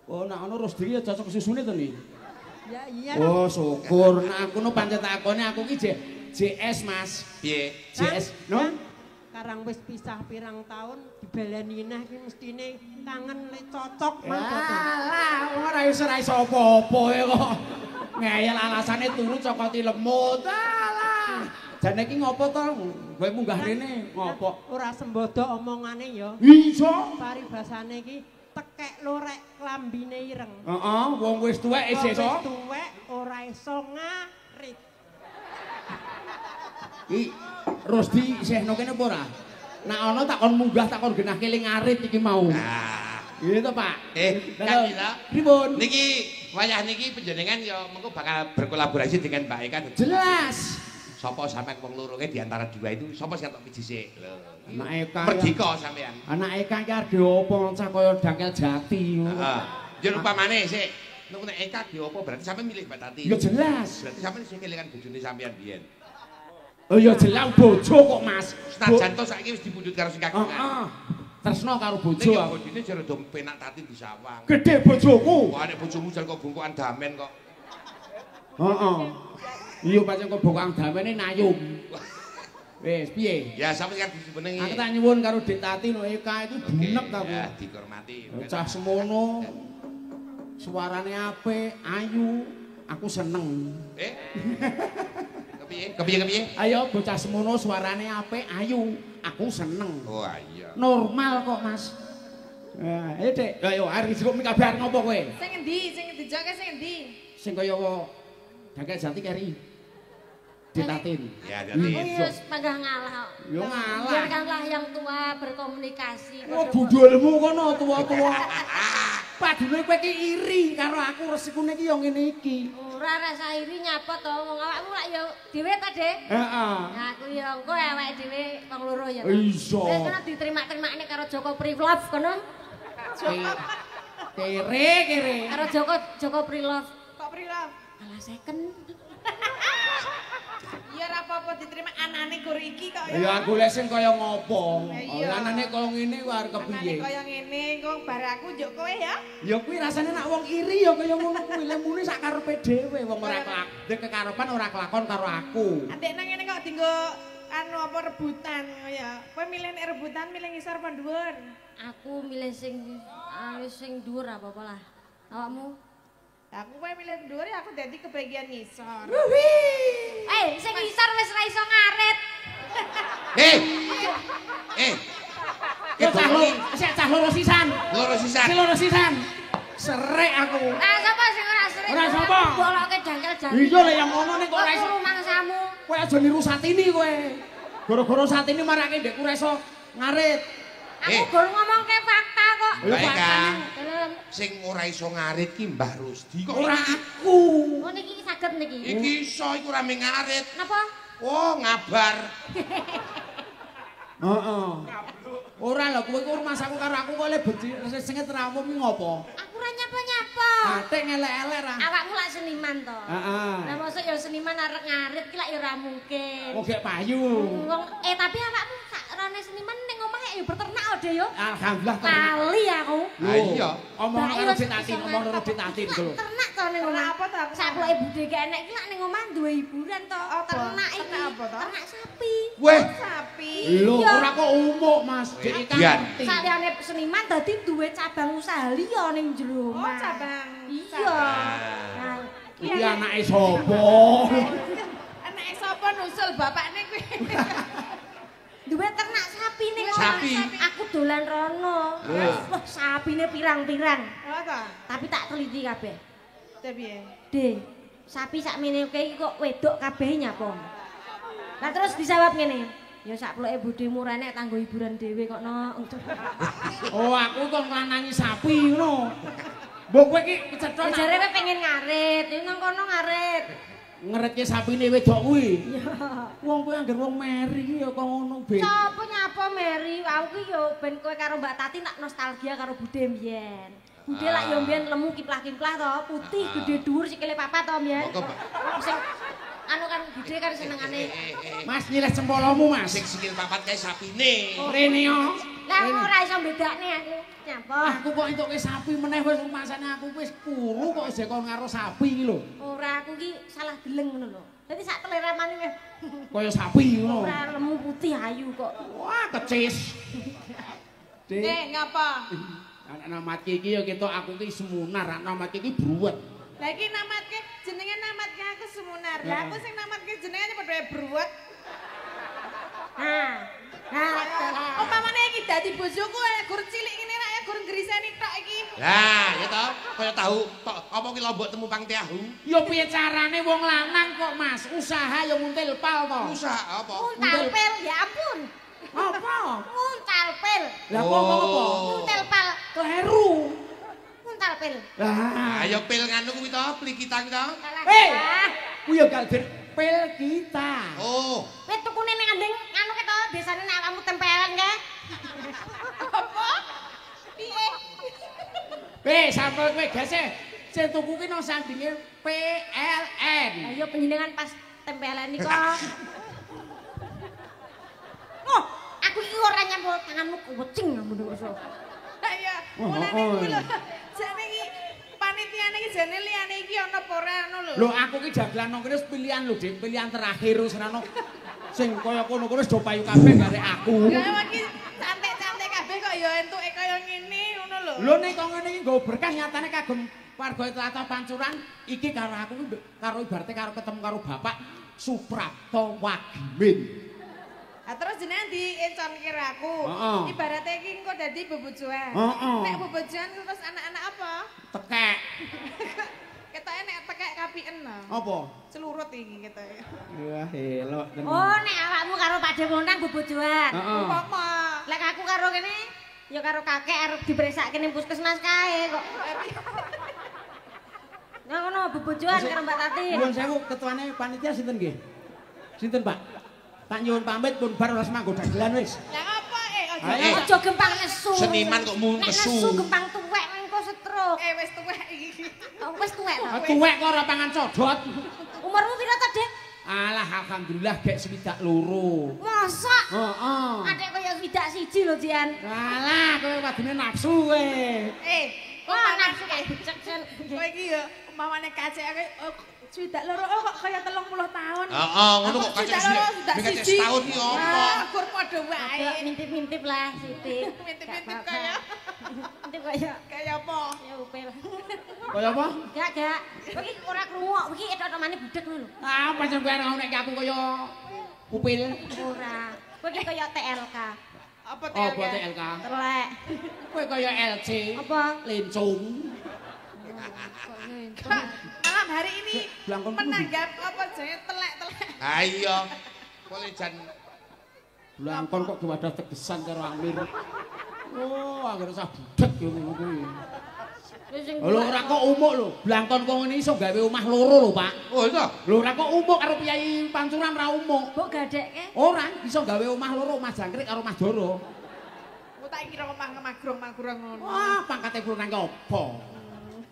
Oh, nek ana Rusdi ya cocok susune to nih. ya iya. Oh, syukur. Nek aku no pancen takone aku ki JS Mas. Piye? JS, no? Karang wis pisah pirang tahun dibaleni neh iki mestine kangen lek cocok mangko. Alah, ora iso apa-apa kok. Ngeyel alasane turu cokoti lemut. Alah. Jane iki ngopo to? Kowe munggah rene ngopo? Ora sembodo omongane ya. Iso. Paribasane iki tekek lorek klambine ireng. Heeh, wong wis tuwek isih iso. Wis tuwek ora iso ngarit. Iki Rusdi isih no kene apa ora? Nek ana takon munggah takon genah keling arit iki mau. Nah, Iya to, Pak. Kang Ila. Pripun? Niki wayah niki panjenengan ya mengko bakal berkolaborasi dengan Mbak Eka. Jelas. Sapa sampean wong loroe di antara dua itu sapa sing entuk piji sik? Lho. Anak Eka. Merdeka sampean. Anak Eka iki arep opo cah kaya dangkel jati. Heeh. Yen upamane sik nek Eka di opo berarti sampean milih Mbak Tati. Ya jelas. Berarti sampean sing kelingan bojone sampean biyen. Oh ya jelas bojo kok, Mas. Senajan to saiki wis dipundhut karo sing kagungan. Heeh. Tresno karo bojo. Nek bojone jare do penak Tati disawang. Gedhe bojoku. Wah nek bojomu jan kok bungkukan damen kok. Heeh. Iya pancen kok bokang damene nayum. Wis piye? Ya sampeyan disenengi. Aku tak nyuwun karo Dik Tati no Eka iki bunek ta Ya kuwi. dihormati. Cah semono. Suarane apik, ayu, aku seneng. Kepiye? Ayo bocah semono suarane apik, ayu, aku seneng. Oh iya. Normal kok, Mas. Ayo, Dek. Ayo, arep kok kabar ngopo kowe? Sing endi joke sing endi? Sing kaya Dangkel Jati keri. Ditatin. Ya Oh jadi. iya, panggah ngalah. Yo ngalah. Biarkanlah yang tua berkomunikasi. Oh, budulmu kono tua-tua. Padune kowe iki iri karo aku resikune iki yo ngene iki. Ora rasa iri nyapa to, wong awakmu lak yo dhewe ta, Dek? Heeh. Nah, aku yo engko awake dhewe wong loro ya. Iso. Wis kena diterima-terimane karo Joko Prilove kono. Kere. Karo Joko Prilove. Kok prilove? Alah second. Ya ora apa-apa diterima anane gur iki kok Ya aku lek sing kaya ngopo. Iya. Lanane kaya ngene ku arep Anane kepiye? kaya ngene kok bar aku njuk kowe ya. Ya kuwi rasane nek wong iri ya kaya ngono kuwi. Lek muni sak karepe dhewe wong ora kekarepan ora kelakon karo aku. Adek nang ngene kok dienggo anu apa rebutan ya. Kowe milih nek rebutan milih ngisor apa dhuwur? Aku milih sing dhuwur apa-apa lah. Awakmu? Aku kowe milih dhuwur ya aku dadi kebagian ngisor. Sing ngisor wis ra iso ngarit. Cah loro sisan. Loro sisan. Si loro sisan. Serek aku. Ah, sapa sing ora sering? Ora sapa? Boloke jangkel jati. Iya lek yang ngono nek kok ora iso. Mangsamu. Kowe aja niru Satini kowe. Gara-gara Satini marake ndekku ora iso ngarit. Aku gur ngomongke fakta kok. Mbak Eka. Dalem. Sing ora iso ngarit ki Mbah Rusdi kok. Ora aku. Oh niki saged niki. Iki iso iku rame ngarit. Napa? Oh, ngabar. Heeh. Ora lho kowe iku rumah aku karo aku kok le benci sing terawum ki ngopo? Aku ora nyapa-nyapa. Atik ngelek-elek ra. Awakmu lak seniman to. Heeh. Lah mosok ya seniman arek ngarit ki lak ya ora mungkin. Kok gek payu. Wong tapi awakmu sak rene seniman ning omah ya berternak ode yo. Alhamdulillah. Lali aku. Lah iya. Omong karo Dik Tati, ngomong karo Dik Tati lho. Ternak to ning omah. Apa to? Sakloke budhe gak enek iki lak ning omah duwe hiburan to. Ternak iki. Ternak apa to? Ternak sapi. Weh, Sapi. Lho, ora kok umuk, Mas. Dik kan Dian. ngerti. Saliyane seniman dadi duwe cabang usaha liya ning jero Oh, omah. cabang. Iya. Nah, Iki anake sapa? Anake sapa nusul bapakne kuwi? duwe ternak sapi ning Sapi? Aku dolan rono. Wah, sapine pirang-pirang. Oh ta. Tapi tak teliti kabeh. Piye? De, sapi sakmene iki kok wedok kabeh nyapa? Lah terus dijawab ngene. Ya sakploke bodhemu ora enek kanggo hiburan dhewe kok no. Oh, aku kok nglanangi sapi ngono. Mbok kowe iki kecethok. Jare kowe pengen ngarit, nang kono ngarit. Ngeretke sapine wedok kuwi. Wong kowe anggere wong meri ya kok ngono, Ben. Sopo nyapa Mary? Aku ki yo ben kowe karo Mbak Tati nak nostalgia karo budhe mbiyen. Budhe lak yo mbiyen lemu kiplah-kiplah to, putih gede dhuwur sikile papat to mbiyen. Sing anu kan budhe kan senengane. Mas nyileh cempolomu, Mas. sing sikil papat kae sapine. Rene yo. Lah ora iso bedakne aku. Nyapa? Aku kok entuke sapi meneh wis rumasane aku wis puru kok isih kon karo sapi iki lho. Ora aku ki salah deleng ngono lho. Dadi sak teleramane wis Kaya sapi ngono. ora lemu putih ayu kok. Wah, kecis. Dik, ngapa? anak namatke iki ya ketok aku ki semunar, anak namatke iki bruwet. Lah iki namatke jenenge namatke aku Sumunar. Lah aku sing namatke jenenge padha bruwet. Umpamane iki dadi bojoku gur cilik ngene rak ya gur ngriseni tok iki. Lah, ya toh, kaya tahu tok apa ki lombok temu pang tahu. Ya piye carane wong lanang kok, Mas? Usaha ya nguntil pal to. Usaha apa? Untal pel ya ampun. Apa? Untal pel. Lah kok ngomong apa? Untal pal. Kleru. Untal pel. Lah, Ayo pil nganu kuwi to, beli kita ki to. Hei! kuwi ya gak pel kita. Oh. Kowe tukune ning andeng anu ke to, desane nek awakmu tempelan ke. Apa? Piye? Sampel kowe gese. Sing tuku ki nang sandinge PLN. Ayo panjenengan pas tempelan iki kok. Oh, aku iki ora nyampur tanganmu kucing ngono iso. Lah iya, mulane kuwi lho. Jane iki panitiane iki jane liyane iki ana apa ora ngono lho. Lho aku ki jaglan nang kene pilihan lho, Dik, pilihan terakhir wis ana sing kaya kono-kono wis do payu kabeh garek aku. Ya iki cantik-cantik kabeh kok ya entuke kaya ngene ngono lho. Lho nek kok ngene iki nggo berkah nyatane kagem warga Tlatah Pancuran iki karo aku karo ibarate karo ketemu karo Bapak Suprapto Wagimin. Ah terus jenengan diencon kira aku. Ibaratnya iki engko dadi bebojoan. Nek bebojoan terus anak-anak apa? Tekek. Ketoke nek tekek kapien lho. Apa? Celurut iki ketoke. Wah, elok tenan. Oh, nek awakmu karo Pak Demonang bebojoan. Umpama Lek aku karo kene ya karo kakek arep dipresakke ning puskesmas kae kok. Nah ngono bebojoan karo Mbak Tati. Nuwun sewu ketuane panitia sinten nggih? Sinten, Pak? Tak nyuwun pamit pun bar wis manggo dagelan wis. ya apa Aja gempang nesu. Seniman kok mu Nek nesu. nesu gempang tuwek engko stroke. wis tuwek iki. Oh, wis tuwek to. Tuwek kok ora pangan codot. Umurmu piro to, Dik? Alah alhamdulillah gek 72. Mosok? Heeh. Adek kaya swidak siji lho, Jian. Alah kowe wadine nafsu kowe. Wah, nafsu kayak becek-becek. Kowe iki ya umpamane kaceke swidak loro kok kaya 30 tahun. Heeh, ngono kok kacek setahun iki apa? Gur padha wae. Agak mintip-mintip lah, Siti. Mintip-mintip kaya Mintip kaya kaya apa? ya upil. Kaya apa? Gak. Kowe iki ora krungu, kowe iki etok-etokane budek ngono lho. Ah, pancen kowe ora nek aku kaya upil. Ora. Kowe iki kaya TLK. Apa Apa TLK? Telek. Kowe kaya LC. Apa? Lencung. Malam hari ini Blangkon menanggap apa jenenge telek-telek. Ha iya. Boleh jan Blangkon kok diwadah tegesan karo Amir. Oh, anggere usah budek yo ngono kuwi. Lho ora kok umuk lho. Blangkon kok ngene iso gawe omah loro lho, Pak. Oh iya. Lho ora kok umuk karo Piyai Pancuran ra umuk. Mbok gadekke. Ora, iso gawe omah loro, omah jangkrik karo omah Doro. Kok tak kira omah magrong-magrong ngono. Wah, pangkate kuwi nang apa?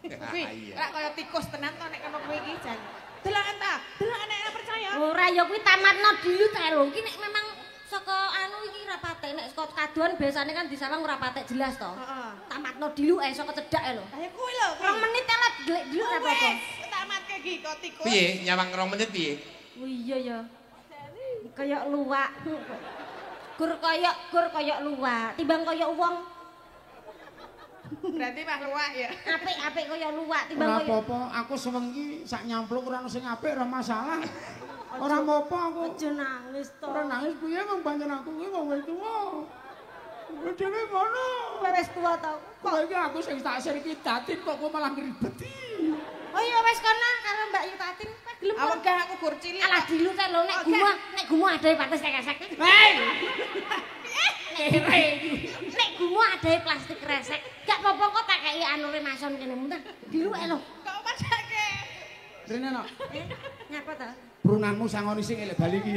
Kuwi ora kaya tikus tenan to nek kono kuwi iki jan. Deloken ta? Deloken nek percaya. Ora ya kuwi tamatno dulu ta lho. Iki nek memang saka anu iki ra ora patek nek saka kaduan biasane kan disawang ora patek jelas to. Heeh. Tamatno diluke saka cedhake lho. Ayo kuwi lho. 2 menit elek delek diluk ora apa-apa. Tamatke iki kok tikus. Piye nyawang 2 menit piye? Oh iya ya. Kayak luwak. Gur kaya luwak, timbang kaya wong. Berarti mah luwak ya. Apik kaya luwak timbang Ora kaya. apa-apa, aku sewengi sak nyampluk ora ono sing apik ora masalah. Ora apa-apa aku. Aja nangis to. Ora nangis piye wong pancen aku kuwi wong wis tuwa. Dhewe ngono. Wis tuwa to. Kok iki aku sing tak sirki datin kok kowe malah ngribeti. Oh iya wis kono karo Mbak Yu Tatin. Gelem. Awak gak aku gur cilik. Alah dilute lho nek gumo adae pates kesek. Hei. Nek gumo adae plastik resek. Gak apa-apa kok tak kei anure mason kene muntah. Diluke lho. Kok padake. Rene no. Ngapa to? Brunanmu sangoni sing elek bali iki.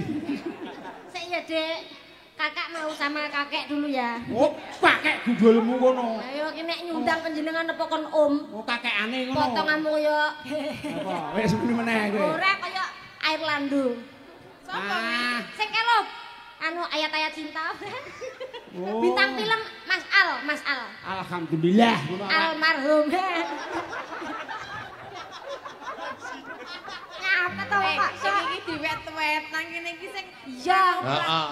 Sik ya, Dek. Kakak mau sama kakek dulu ya. Oh, kakek gundulmu kono. Ayo ki nek nyundang panjenengan apa kon Om? Oh, kakekane ngono. Potonganmu kaya Apa? Wis muni meneh kowe. ora kaya air landu. Ah, Sing kelop anu ayat-ayat cinta. oh. Bintang film Mas Al. Alhamdulillah ngono. Almarhum. Ngapa to, Pak? Sing iki diwet-wet nang kene iki sing Iya.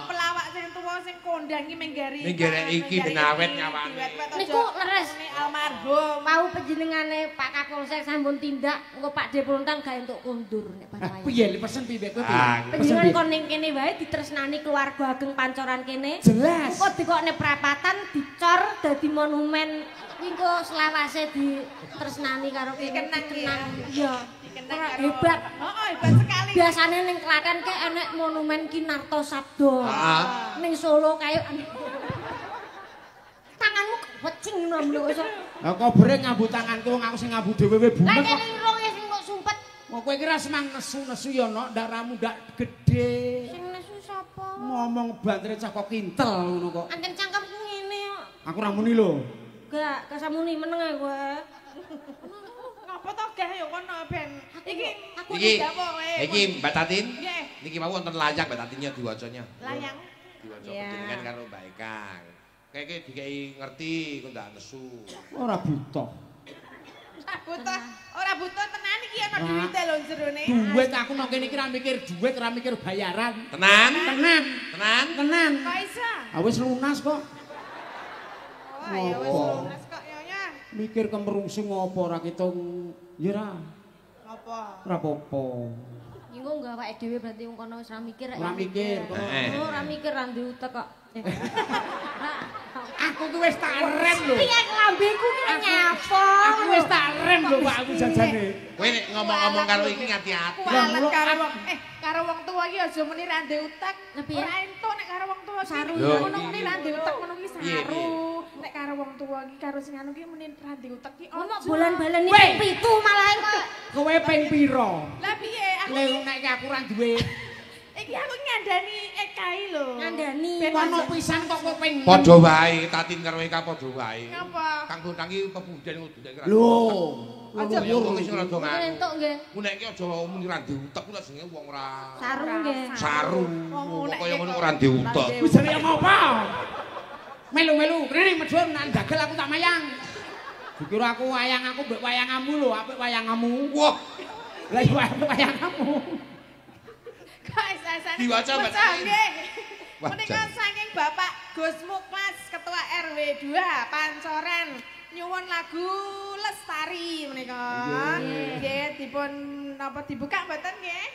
pelawak sing tuwa sing kondang iki menggari. Menggari iki ben awet nyawane. Niku leres. Almarhum. Mau panjenengane Pak Kapolsek sampun tindak, engko Pak Depuntang gawe entuk kundur nek Ah, padha wae. piye pesen piye kowe? Panjenengan kon ning kene wae ditresnani keluarga ageng pancoran kene. Jelas. Engko dikokne prapatan dicor dadi monumen. Engko selawase ditresnani karo kene. Dikenang, Iya. Dikenang Ora karo- hebat. Hebat sekali. Biasane ning Klaten ke enek monumen Kinarto Sabdo. Ning Solo kayak tanganmu wecing ngono lho. Lah kok bere nyambut tanganku wong aku sing ngambu dhewe Lah bumek kok. kene irung sing kok sumpet. Kok kowe kira semang nesu-nesu ya no, darahmu ndak gede. Sing nesu sapa? Ngomong bantre cah kok kintel ngono kok. Anjen cangkemku ngene kok. Aku ora muni lho. Gak kesamuni meneng ae kowe. Ngapa to gah ya kono ben. Iki aku Iki tidak kowe. iki Mbak Tatin. Nggih. Niki mau wonten layang Mbak Tatinnya diwacanya. Layang. Diwaca Iya. panjenengan karo Mbak Ekang. Kayake dikai ngerti kok ndak nesu. Ora buta. Ora butuh tenan iki ana duwite lho jerone. Duit aku nang kene iki ora mikir duit, ora mikir bayaran. Tenan? Tenan, Tenan? tenan. Kok iso? Ah wis lunas kok. Oh, ya wis Ngopo? lunas kok ya. Mikir kemerungsung apa ora ketung ya ora. Apa? Ora apa-apa. Engko enggak awake dhewe berarti wong kono wis ora mikir rek. Ora mikir kok. Oh, ora mikir ra ndek utek kok. Aku ki wis tak rem lho. Piye lambeku ki nyapa? Aku wis tak rem lho Pak aku jajane. Kowe nek ngomong-ngomong karo iki ngati-ati. Kualet karo wong karo wong tuwa iki aja muni ra ndek utek. Lah piye? Ora entuk nek karo wong tuwa Saru. Lho. ngono muni ra ndek utek ngono ki Piye, saru. piye? Nek karo wong tuwa iki karo sing anu ki muni ra ndek utek ki. Ngomong ojo. bolan-balan Weh. iki pitu malah kok. Kowe ping pira? Lah piye? Aku Lek nek aku ora duwe iki aku ngandani Ekai lho. Ngandani. kono pisan kok kowe ping Padha wae Tatin karo Eka padha wae. Ngapa? Kang Bundang iki kebunden kudu nek. lho. Aja wong sing rada Mungkin nganu. entuk nggih. Ku nek iki aja muni ra diutek ku lek jenenge wong ora Saru nggih. saru. Wong nek Kaya ngono ora diutek. Wis jare ngopo? Melu-melu rene medhun nang dagel aku tak mayang. Dikira aku wayang aku mbek wayangamu lho, apik wayangamu. Wah, Lah iya apik wayangamu. Kok esasane. Diwaca, Mbak. Nggih. Wah, Menika jan. saking Bapak Gus Muklas Ketua RW 2 Pancoran nyuwun lagu Lestari menika. Nggih dipun napa dibuka mboten nggih?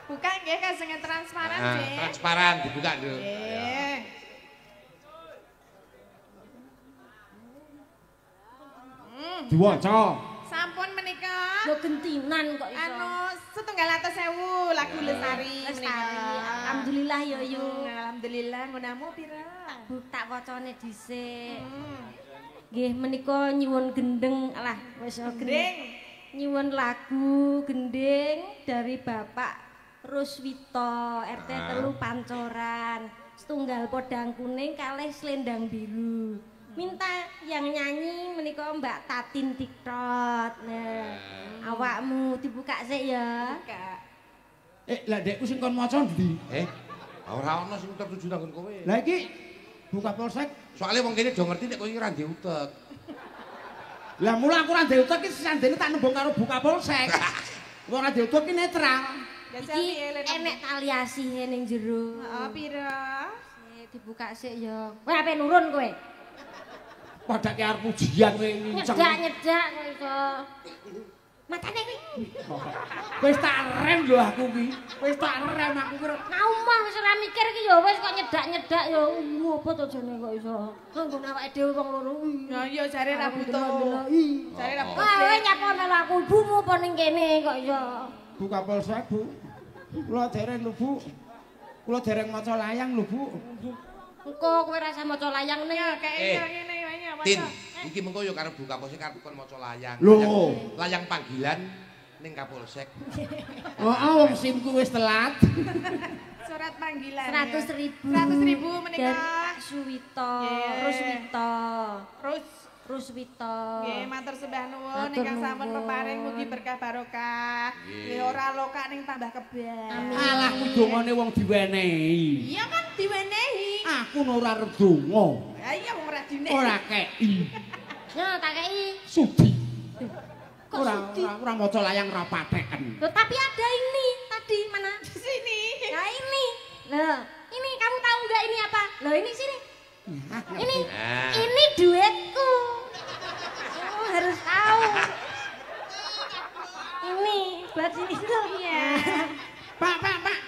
Buka nggih kasengen transparan Nah, nggih. transparan dibuka lho. Nggih. Diwaca. Sampun menika Lho gentinan kok iso. anu 700.000 lagu Lestari Lestari. Alhamdulillah ya yu. Alhamdulillah ngonamu pira? Tak wacane dhisik. Hmm. Nggih menika nyuwun gendeng alah wis Gending. Nyuwun lagu gending dari Bapak Ruswito RT 3 Pancoran. Setunggal podang kuning kalih selendang biru. Minta yang nyanyi menika Mbak Tatin Diktot. Nah, awakmu dibuka sik ya. Kak. Lah dekku sing kon maca ndi? Ora ono sing tertuju nang kowe. Lah iki Bu Kapolsek. Soale wong kene do ngerti nek kowe iki ora ndek utek. Lah mula aku ora ndek utek iki sandene tak nembung karo Bu Kapolsek. Wong ora ndek utek iki netral. Iki enek tali asih ning jero. Heeh, pira? Dibuka sik ya. Kowe ape nurun kowe? Padake arep ujian kowe nginceng. Nyedak kowe iso. Matane kuwi. Wis tak rem lho aku ki. Wis tak rem aku ki. Ngaumah wis ora mikir ki ya wis kok nyedak-nyedak ya ngopo to jane kok iso. Nggone awake dhewe wong loro. Ya iya jare ra butuh. Jare ra butuh. Kowe nyapa melu aku ibumu apa ning kene kok iso. Bu Kapolsek, Bu. Kula dereng lho, Bu. Kula dereng maca layang lho, Bu. Engko kowe rasa maca layang ning Kayak ngene wae apa. Tin, iki mengko yo karo Bu Kapolsek arep kon maca layang. Lho. Layang panggilan ning Kapolsek. Heeh, wong simku wis telat. Surat panggilan. 100.000. 100.000 menika. Dari Pak Suwito, Ruswito. Ruswito. Nggih, matur sembah nuwun Matur ingkang sampun nuwun. peparing mugi berkah barokah. Nggih ora loka ning tambah kebak. Amin. Alah ku dongane wong diwenehi. Iya kan diwenehi. Aku ora arep donga. Ha iya wong ora dinehi. Ora kei. Ya tak kei. Sudi. Kok sudi? Ora maca layang ra pateken. Loh, tapi ada ini tadi mana? Di sini. Nah ini. Loh, ini kamu tahu nggak ini apa? Loh ini sini. Ini duitku. Kamu harus tahu. Ini buat sini tuh ya. Pak.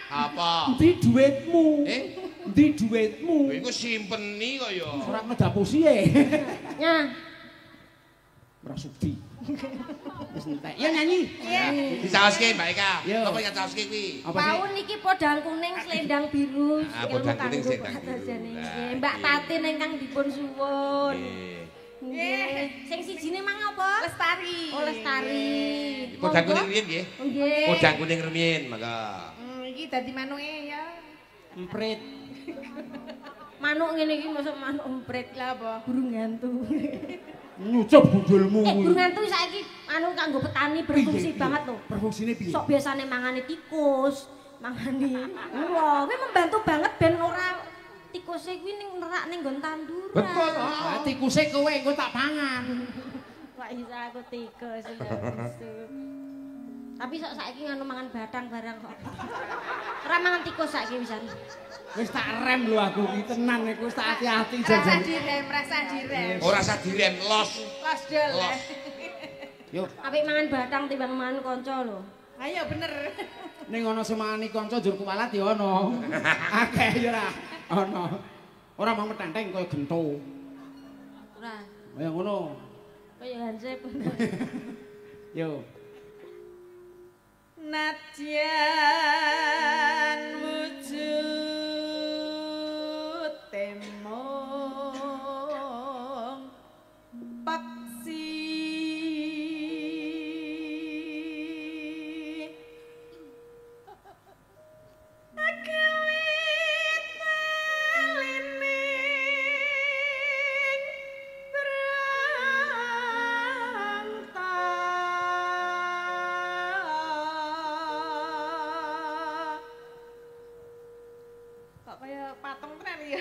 Apa? Endi duitmu? Endi duitmu? Kowe iku simpeni kok ya. Ora ngedapusi e. Ya. Ora sudi. Wis entek. Ya nyanyi. Iya. Dicaoske Mbak Eka. Yo. Apa yang caoske kuwi? Apa sih? Paun niki podang kuning selendang biru. Ah, podang kuning, selendang biru. Nggih, Mbak Tatin ingkang dipun suwun. Nggih. Nggih. Sing sijine mang apa? Lestari. Oh, Lestari. Podang kuning riyen nggih. Nggih. Podang kuning rumiyin, maka. Iki dadi manuke ya. Emprit. Manuk ngene iki mosok manuk emprit. Lah apa? Burung hantu. Nyucup budulmu kuwi. Burung hantu saiki anu kanggo petani berfungsi banget lho. Berfungsine piye? Sok biasane mangane tikus, mangane. Wah, kuwi membantu banget ben ora tikuse kuwi ning nerak ning nggon tanduran. Betul. Ah, tikuse kowe engko tak pangan. Wah, iso aku tikus ya iso. Tapi sok saiki ngono mangan batang barang kok. Ora mangan tikus saiki wisan. Wis tak rem lho aku iki tenan iku wis tak hati-hati Rasa jajan. direm, rasa direm. Ora usah direm, los. Los dol. Los. Yo, Apik mangan batang timbang mangan kanca lho. Ayo bener. ning ana semangani kanca njur kuwalat ya ana. Akeh ya ora ana. Ora mau metenteng kaya gento. Ora. Kaya ngono. Kaya hansip. Yo. Nadyan wujud temong paksi agawit malining kok kaya patung tenan ya.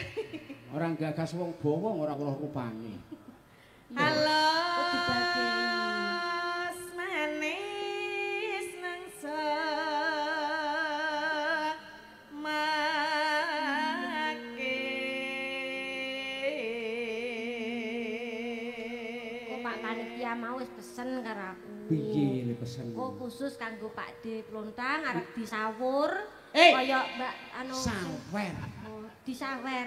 Orang gagas wong bawang ora kula rupane. Halo. Kok dibagi? Manis nang semake. Kok Pak Panitia mau wis pesen karo aku. Piye pesen? Kok khusus kanggo Pak D Plontang arep disawur. Eh! Kaya Mbak anu Sawer. Oh, disawer.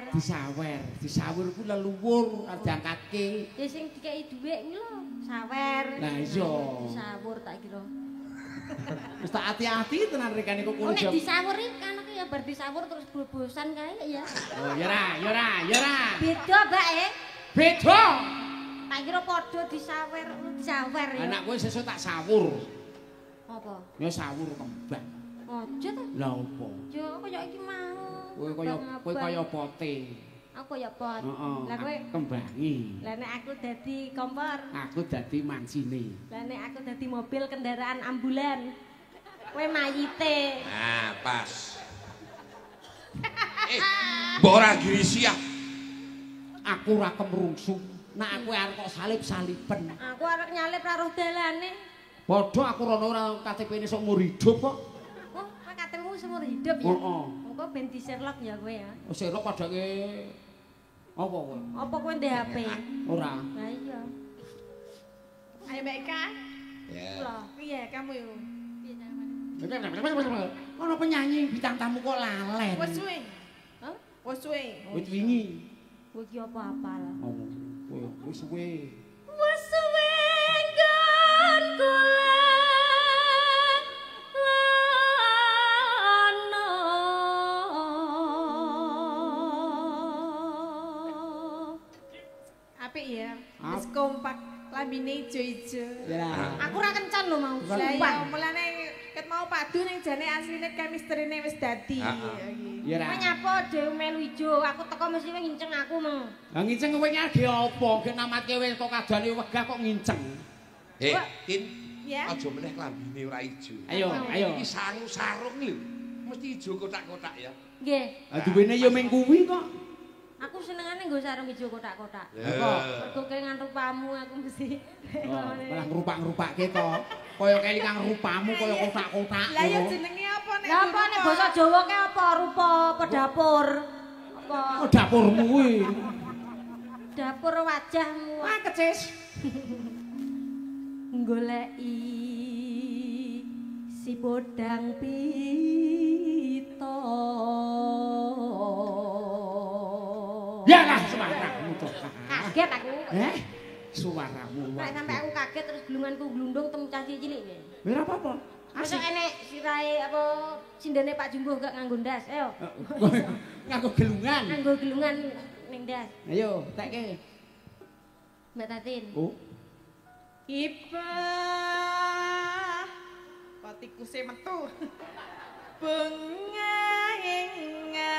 Disawur ku leluwur diangkatke. Ya sing dikeki dhuwit kuwi lho, sawer. Lah iya. Disawur tak kira. Wis tak hati-hati tenan rekane kok Oh, kono nek jam. disawur iki kan aku ya bar disawur terus bobosan kae ya. Oh, ya ora. Beda, Mbak Beda. Tak kira padha disawer ya. Anak kowe sesuk tak sawur. Apa? Ya sawur kembang. Aja ta. Lah opo? Yo kaya iki mau. Kowe kaya pote. Aku ya pot. Heeh. Lah kowe kembangi. lah nek aku dadi kompor. Aku dadi mancine. Lah nek aku dadi mobil kendaraan ambulan. Kowe mayite. Nah, pas. Mbok ora girisia. Aku ora kemrungsu. Nek aku arep kok salib-saliben. Aku arep nyalip ra roh dalane. Padha aku rono ora KTP-ne sok umur hidup kok. Oh, KTP-mu seumur hidup ya? Heeh. Engko ben di Sherlock ya kowe ya. Oh, Sherlock padake apa kowe? Apa kowe ndek HP? Ora. Lah iya. Ayo Mbak Ika. Ya. Loh, Iya, kamu yuk. Ono penyanyi bintang tamu kok lalen. Wes suwe. Hah? Wes suwe. Wit wingi. Kowe iki apa-apa lah. Ngomong. Kowe wis suwe. Wes suwe nggon kula. Apik ya. Wis kompak, lambine ijo-ijo. Ya. Aku ora kencan lho mau. Lah iya, mulane ket mau padu ning jane asline chemistry-ne wis dadi. Ya ra. Kowe nyapa dhewe melu ijo, aku teko mesti nginceng aku meng. Lah nginceng kowe nyage apa? Ge namatke wis kok kadane wegah kok nginceng. Tin. Ya. Aja meneh klambine ora ijo. Ayo. Iki sarung lho. Mesti ijo kotak-kotak ya. Nggih. Lah duwene ya ming kuwi kok. Aku senengane nggo sarung ijo kotak-kotak. Apa? Mergo kelingan rupamu aku mesti. Oh, malah ngrupak-ngrupake to. Kaya kelingan rupamu kaya kotak-kotak. Lah ya jenenge apa nek? Lah apa nek basa Jawa ke apa? Rupa pedapur. Apa? Oh, dapurmu kuwi. Dapur wajahmu. Ah, kecis. Goleki si bodang pito. Ya lah suaramu to. Kaget aku. Suaramu. Nek sampe aku kaget terus glunganku glundung temu cah cilik kowe. Ora apa-apa. Masa enek sirahe apa sindene Pak Jumbo gak nganggo ndas. Ayo. Nganggo gelungan. Nganggo gelungan ning ndas. Ayo, tekke. Mbak Tatin. Oh. Iba kok tikuse metu. Bengaenga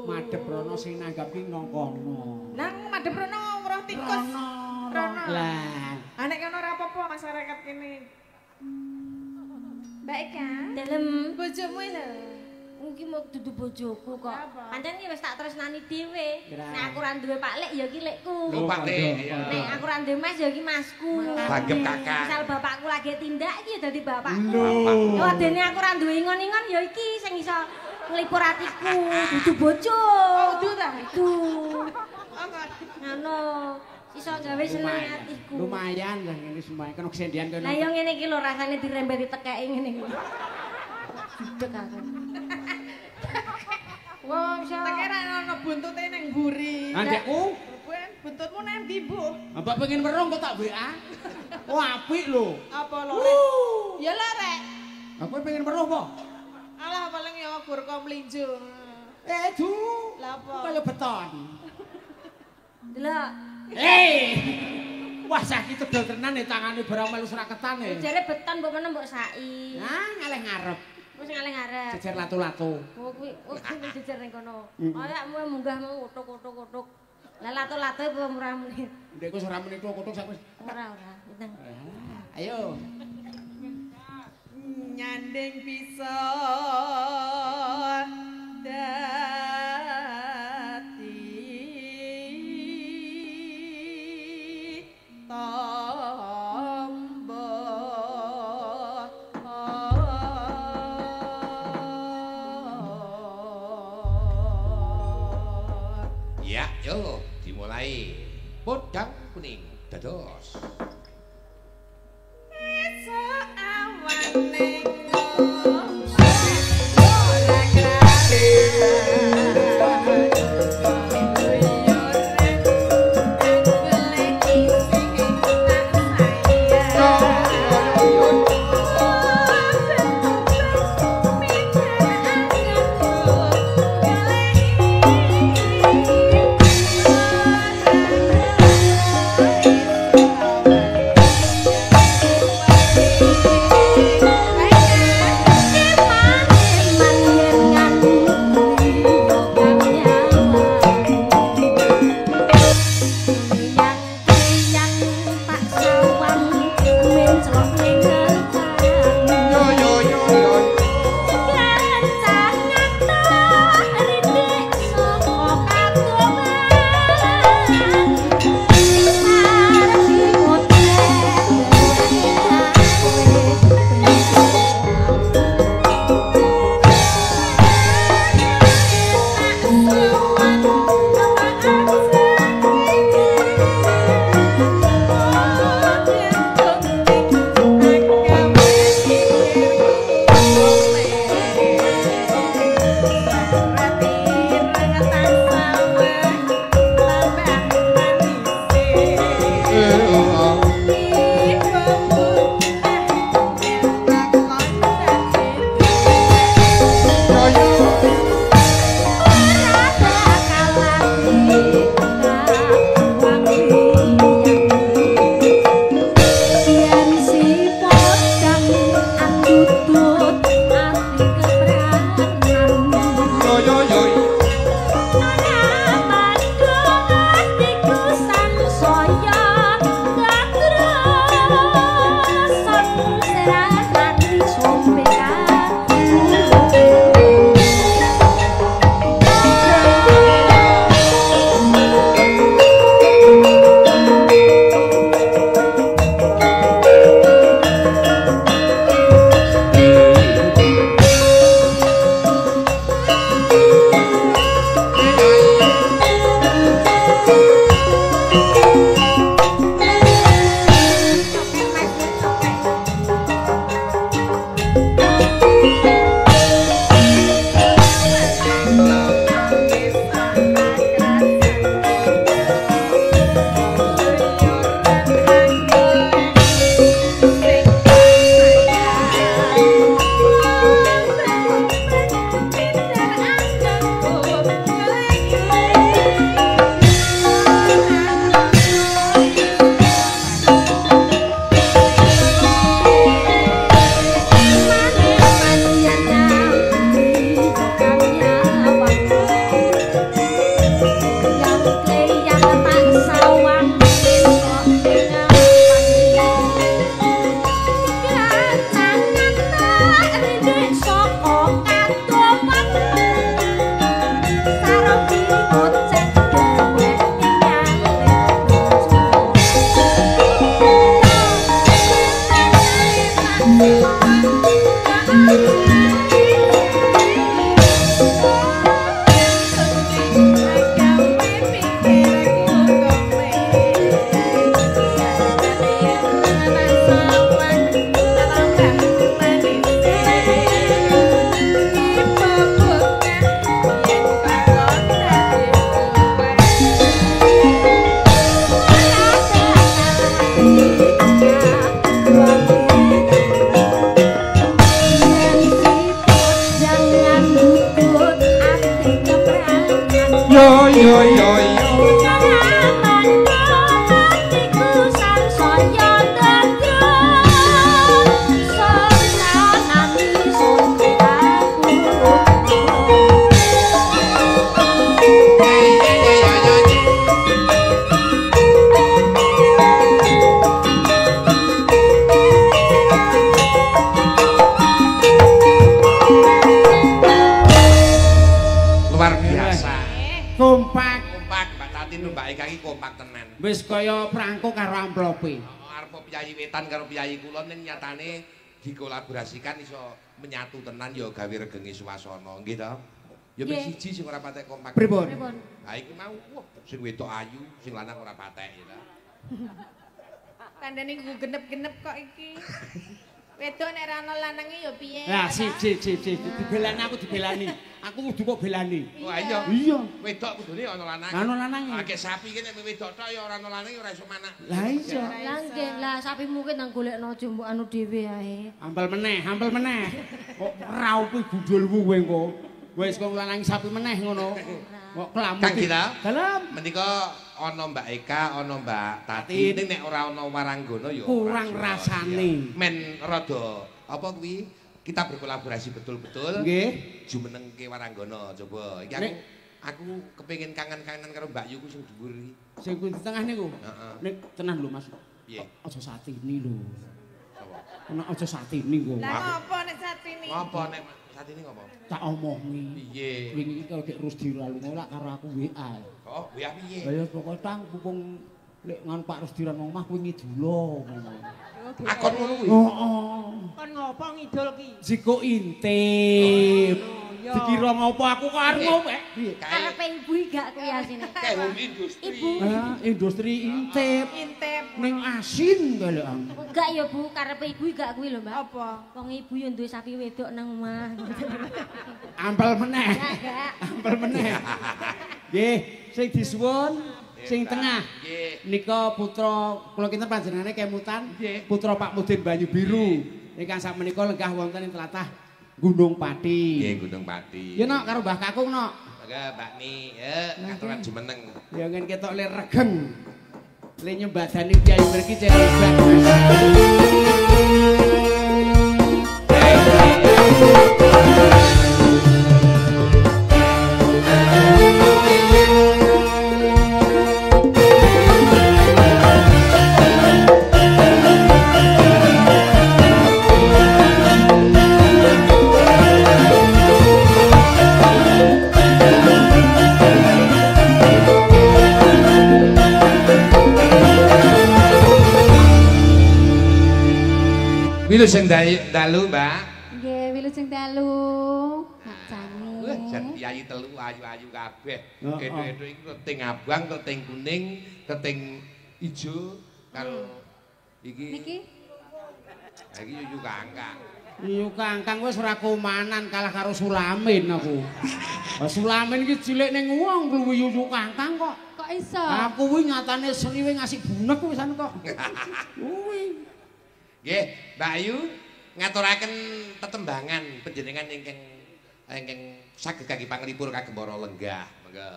Madhep rono sing nanggapi ngongkono. nang madhep rono roh tikus. Rono. Lah, Anek kono ora apa-apa masyarakat kene. Mbak Eka, Dalem bojomu lho. mungkin mau dudu bojoku kok. Apa? Pancen iki wis tak tresnani dhewe. Kira. Nek aku ra duwe Pak Lek ya iki lekku. Lho Pak Lek. Nek aku ra duwe Mas ya iki Masku. Tanggep kakak. Misal bapakku lagi tindak iki ya dadi bapakku. Lho. Ya dene aku ra duwe ingon-ingon ya iki sing iso nglipur atiku, dudu bojo. Oh, dudu ta? Iku. Apa? Ngono. Iso gawe seneng atiku. lumayan lah ngene lumayan kan kesendian kan. Lah yo ngene iki lho rasane dirembeti tekeki ngene iki. Judek aku. Wong iso. Tak kira ono buntute ning mburi. Andekku, Buntutmu nang ndi, Bu? Mbak pengen merong kok tak WA. Oh, apik lho. Apa lho, Rek? Ya lah, Rek. Aku pengen merong apa? Alah paling ya gurko mlinjo. Du. Lah apa? Kaya beton. Delok. Wah, saiki tegel tenan nih tangane barang melu seraketan nih. Jare beton mbok meneh mbok sai. Nah, ngaleh ngarep. Wis ngalih ngarep. Jejer latu-latu. Oh kuwi wis jejer ning kono. Kayakmu munggah mau utuk-utuk. Lah latu-latu apa murah meneh. Ndek wis ora meneh kutuk sak wis. Ora. Tenang. Ayo. Nyanding bisa dadi tombo Ya, yo dimulai. Podang kuning dados. esok awan ning ora Wis kaya prangko karo amplope. Arep piyayi wetan karo piyayi kulon ning nyatane dikolaborasikan iso menyatu tenan ya gawe regengi suasana, nggih to? Ya mek siji sing ora patek kompak. Pripun? Ha iki mau sing wedok ayu, sing lanang ora patek ya ta. Kandhane nggo genep-genep kok iki. Wedok nek ra ana lanange ya piye? Lah sip dibelani aku dibelani. Aku kudu kok belani. Wah iya. Iya. Wedok kudune ana lanange. Ana lanange. Akeh sapi ki nek wedok tok ya ora ana lanange ora iso manak. Lah iya. Lah nggih, lah sapimu ki nang golekno jombok anu dhewe ae. Ampel meneh. Kok raupi gundulmu kowe engko. Wis kok lanang sapi meneh ngono. Kok kelamu. Kang Gita. Dalem. Menika ana Mbak Eka, ana Mbak Tati. Ning nek ora ana Waranggana ya kurang rasane. Men rada apa kuwi? Kita berkolaborasi betul-betul. Nggih. Jumenengke Waranggana coba. Iki aku kepengin kangen-kangenan karo Mbak Yu ku sing dhuwur iki. Sing kuwi di tengah niku. Heeh. Nek tenan lho Mas. Piye? Aja satini lho. Sapa? Ana aja satini kok. Lah ngopo nek satini? Ngopo nek satini ngopo? Tak omongi. Piye? Wingi iki karo Dek Rusdi lalu ngolak karo aku WA. Oh, WA piye? Lah ya pokoke tang pupung lek ngan Pak Rusdi lan omah kuwi ngidula ngono. Akon ngono kuwi. Heeh. Kon ngopo ngidul ki? Jiko intip. Ya. Dikira ngopo aku kok arep ngopo? Piye? Karepe ibu gak kuwi asine. Kayak home industri. Ibu. Industri intip. Intip. Ning asin galekan. Enggak ya Bu, karepe ibu gak kuwi lho, Mbak. Apa? Wong ibu yo duwe sapi wedok nang omah. Ampel meneh. Enggak. Ampel meneh. Nggih, sing disuwun Sing tengah. Nika putra kula kinten panjenengane kemutan. Putra Pak Mudin Banyu Biru. Ingkang sakmenika lenggah wonten ing tlatah Gunung Pati. Nggih, Gunung Pati. Ya nok karo Mbah Kakung nok. Mangga Mbak Ni, ya katuran jumeneng. Ya ngen ketok le regeng. Le nyembadani kiai mriki cerebak. Wilujeng dalu, Mbak. Nggih, wilujeng dalu. Macane. Wah, jan piyayi telu ayu-ayu kabeh. Edo-edo iki keting abang, keting kuning, keting ijo karo iki. Niki Iki yuyu kangkang. Yuyu kangkang wis ora komanan kalah karo Sulamin aku. Sulamin iki cilik ning wong kuwi yuyu kangkang kok. kok iso? Aku kuwi nyatane seniwe ngasih bunek pisan kok. Kuwi. Nggih, Mbak Ayu ngaturaken tetembangan panjenengan ingkang saged kangge panglipur kagem para lenggah. Monggo.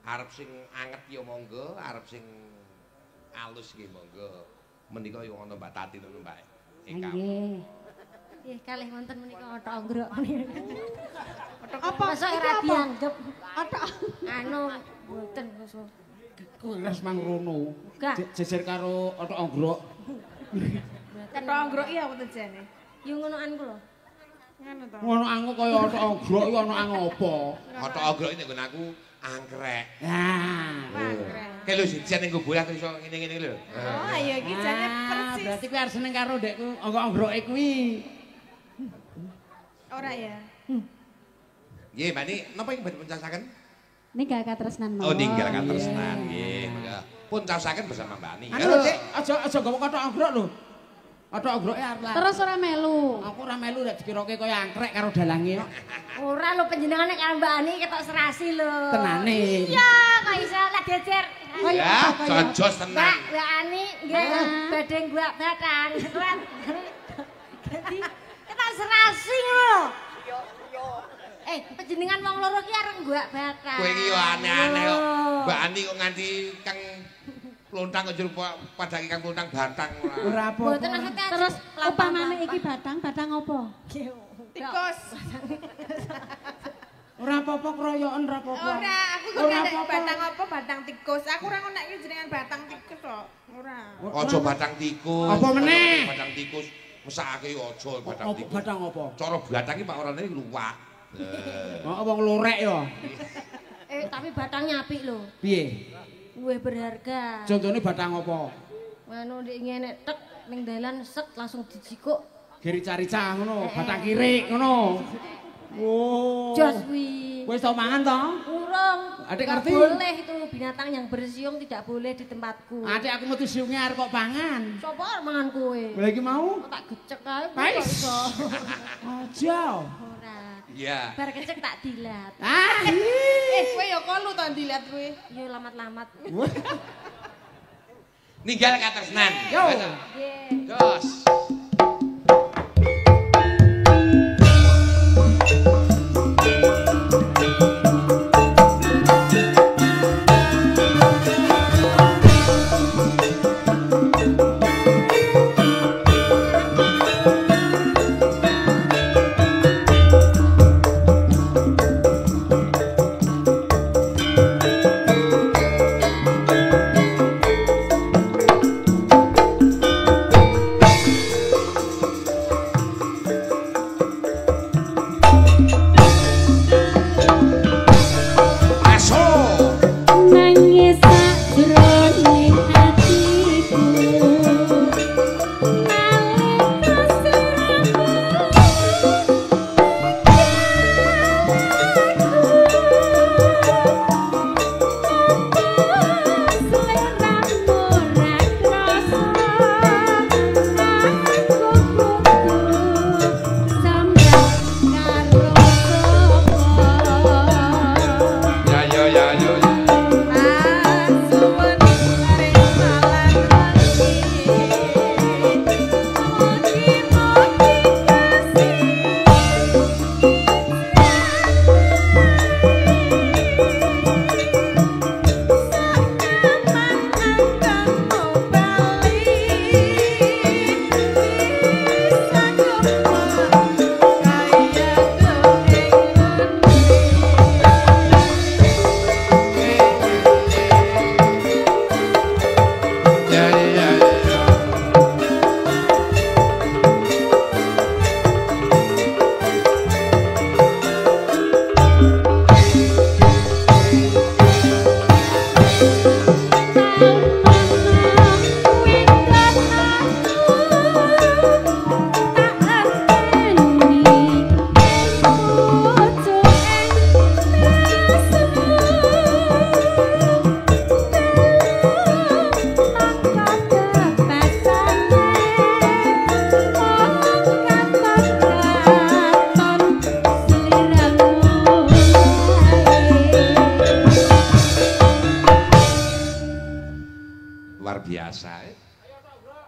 Arep sing anget ya monggo, arep sing alus nggih monggo. Menika ya ana Mbak Tati niku, Mbak. Nggih. Nggih, kalih wonten menika othok anggrok. Apa? Masa ora dianggep othok anu mboten mosok. Kuwi wis mangrono. Gak. Jejer karo othok anggrok. Ketok anggrok iya apa jane? Yo ngonoan kula. Ngono to. Ngono aku kaya othok anggrok iki ana ang apa? Othok anggrok iki nggon aku angkrek. Ah. Kae lho sijian ning bola iso ngene-ngene lho. Oh, iya iki jane persis. Berarti kuwi arep seneng karo ndekku anggrok-anggroke kuwi. Ora ya. Nggih, Mbak Ni, napa iki badhe puncasaken? Ninggal katresnan mawon. Oh, ninggal katresnan nggih, monggo. Puncasaken bersama Mbak Ni. Anu lho, Dik, aja gawa othok anggrok lho. Othok anggroke arep lah. Terus ora melu. Aku ora melu nek dikiroke kaya angkrek karo dalange kok. Ora lho panjenengane karo Mbak Ani ketok serasi lho. Tenane. Iya, kok iso lah jejer. Ya, jojos tenan. Mbak Ani nggih badhe gua batang. Dadi ketok serasi lho. Panjenengan wong loro ki arep gua batang. Kowe iki yo aneh-aneh kok. Mbak Ani kok nganti kang lontang kok jero padang kang lontang batang ora. Ora apa-apa. Mboten maksudnya Terus upamane iki batang apa? Tikus. Ora apa-apa kroyoken ora apa-apa. Ora, aku kok nek batang apa batang tikus. Aku ora ngono iki jenengan batang tikus kok. Ora. Aja batang tikus. Apa meneh? Batang tikus. Mesake aja batang tikus. Batang apa? Cara batang iki Pak orane luwak. Oh, wong lorek ya. Tapi batangnya apik lho. Piye? Luwih berharga. Contone batang apa? Anu ndek ngene tek ning dalan set langsung dijikuk. Giri-carica ngono, batang kirik ngono. Oh. Jos kuwi. Wis tau mangan to? Urung. Adik Nggak ngerti? boleh itu binatang yang bersiung tidak boleh di tempatku. Adik aku metu siunge arep kok pangan. Sopo arep mangan kowe? Lah iki mau? Kok tak gecek ae kok Pais. iso. Aja. Ora. Iya. Bar kecek tak dilat. Ah. Kowe ya kolu to dilihat kowe. Yo lamat-lamat. Ninggal katresnan. Yo. Nggih. Jos.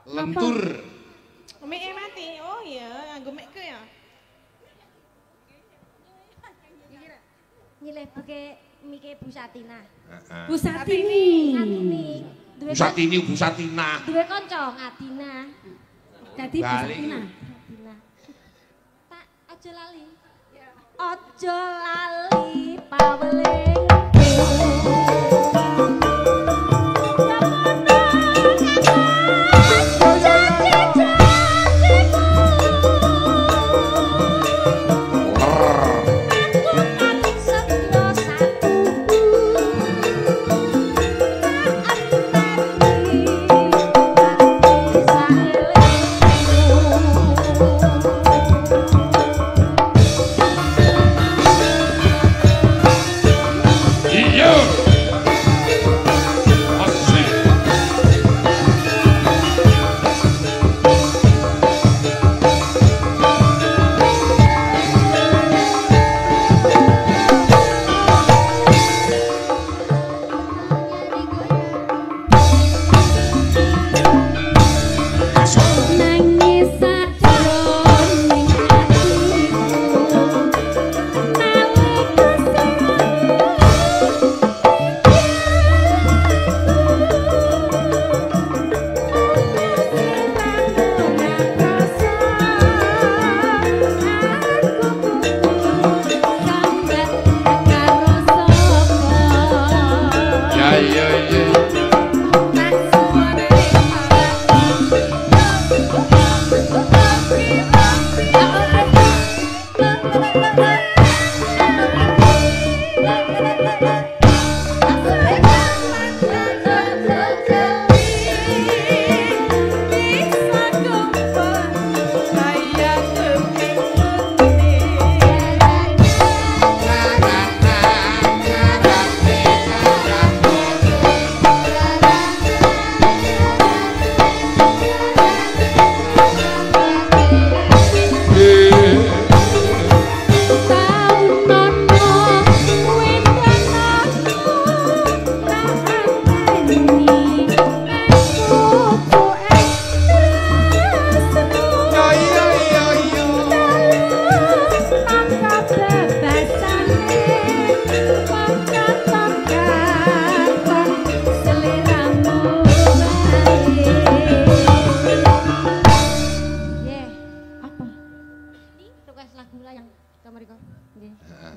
Lentur. Mike mati. Oh iya, nganggo mike ya. Nyilehke mike Bu Satina. Bu Satini. Duwe Bu Satina. Duwe kanca Ngadina. Dadi Bu Satina. Ngadina. Tak aja lali. Aja lali paweling.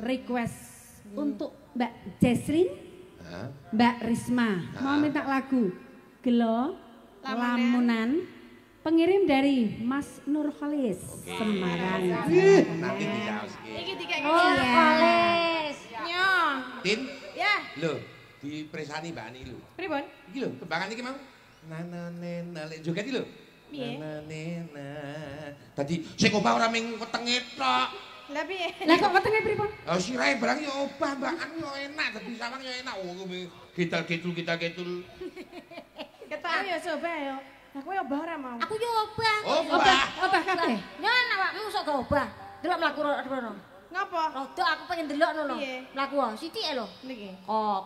Request untuk Mbak Jesrin, Mbak Risma mau minta lagu Gelo Lamunan, pengirim dari Mas Nur Khalis Semarang. Nanti dicaos iki. Iki dikek Khalis. Nyo. Tin. Ya. Lho, dipresani Mbak Ani lho. Pripun? Iki lho, tembangan iki mau. Nananena lek joget iki lho. Piye? Nananena. Tadi sing obah ora ming wetenge tok. Lah piye? Lah kok wetenge pripun? Oh sirahe barang ya obah, Mbak Ani yo enak, dadi sawang yo enak. Oh gital-gitul. Ketok yo coba yo. Lah kowe obah ora mau? Aku yo obah. Obah kabeh. Nyon awakmu sok gak obah. Delok mlaku rono. Ngapa? Rodok aku pengen delok ngono. Mlaku wae sithik lho. Niki. Kok.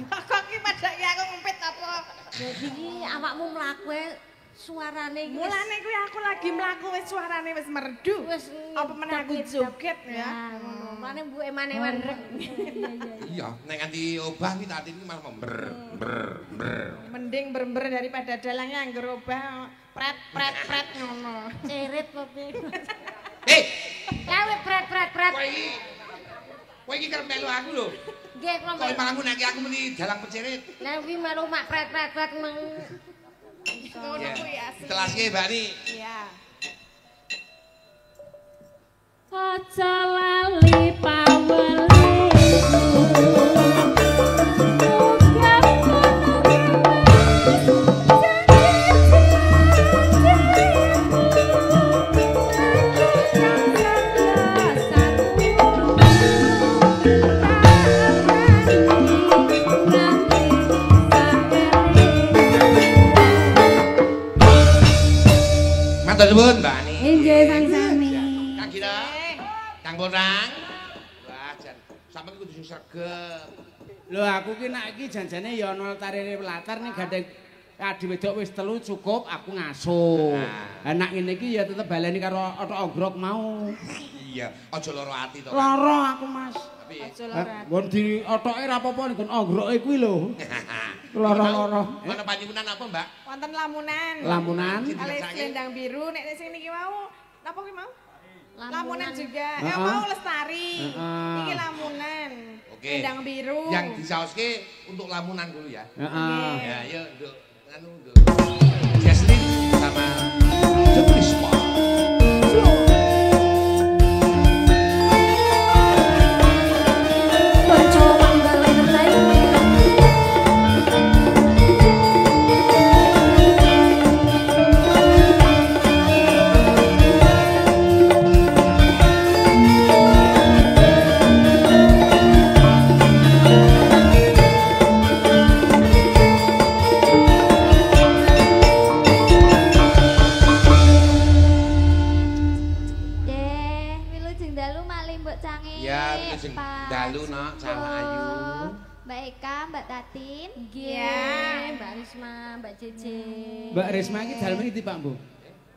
Kok ki padake aku ngempit apa? Jadi iki awakmu mlaku suarane iki. Mulane kuwi aku lagi mlaku wis suarane wis merdu. Wis apa meneh aku joget ya. Ngono. Mulane mbuke eman-eman rek. Iya, nek nganti obah ki tak iki malah ber. Mending berember daripada dalangnya anggar obah pret ngono. Cerit kopi. Hei, pret. kowe iki kerep melu aku lho. Nggih, kula Kok malah nek aku muni dalang pecerit. Lah kuwi melu mak pret meng. Ngono kuwi asli. Telaske Mbak Ani. Iya. Aja lali paweling. Matur nuwun Mbak Ani. Nggih sami-sami. Kang Gina. Kang Bonang. Wah, jan sampeyan kudu sing sregep. Lho aku ki nak iki janjane ya ana tarine latar ning gandeng adi wedok wis 3 cukup aku ngasuh. Anak ngene iki ya tetep baleni karo otok ogrok mau. Iya, aja lara ati to. Lara aku, Mas. Aja lara. Nggon di otoke ra apa-apa nggon ogroke kuwi lho. Lara-lara. Ana panyuwunan apa, Mbak? Wonten lamunan. Lamunan. Kali selendang biru nek sing niki mau napa kuwi mau? Lamunan juga. Heeh. Yang mau lestari. Heeh. Iki lamunan. Oke. Selendang biru. Yang disaoske untuk lamunan dulu ya. Heeh. Ya, yuk untuk anu untuk Jesslyn sama Jeprisma. Dalu nak salah ayu. Mbak Eka, Mbak Tatin, Nggih, Mbak Risma, Mbak Jeje. Mbak Risma iki daleme ndi Pak, Bu?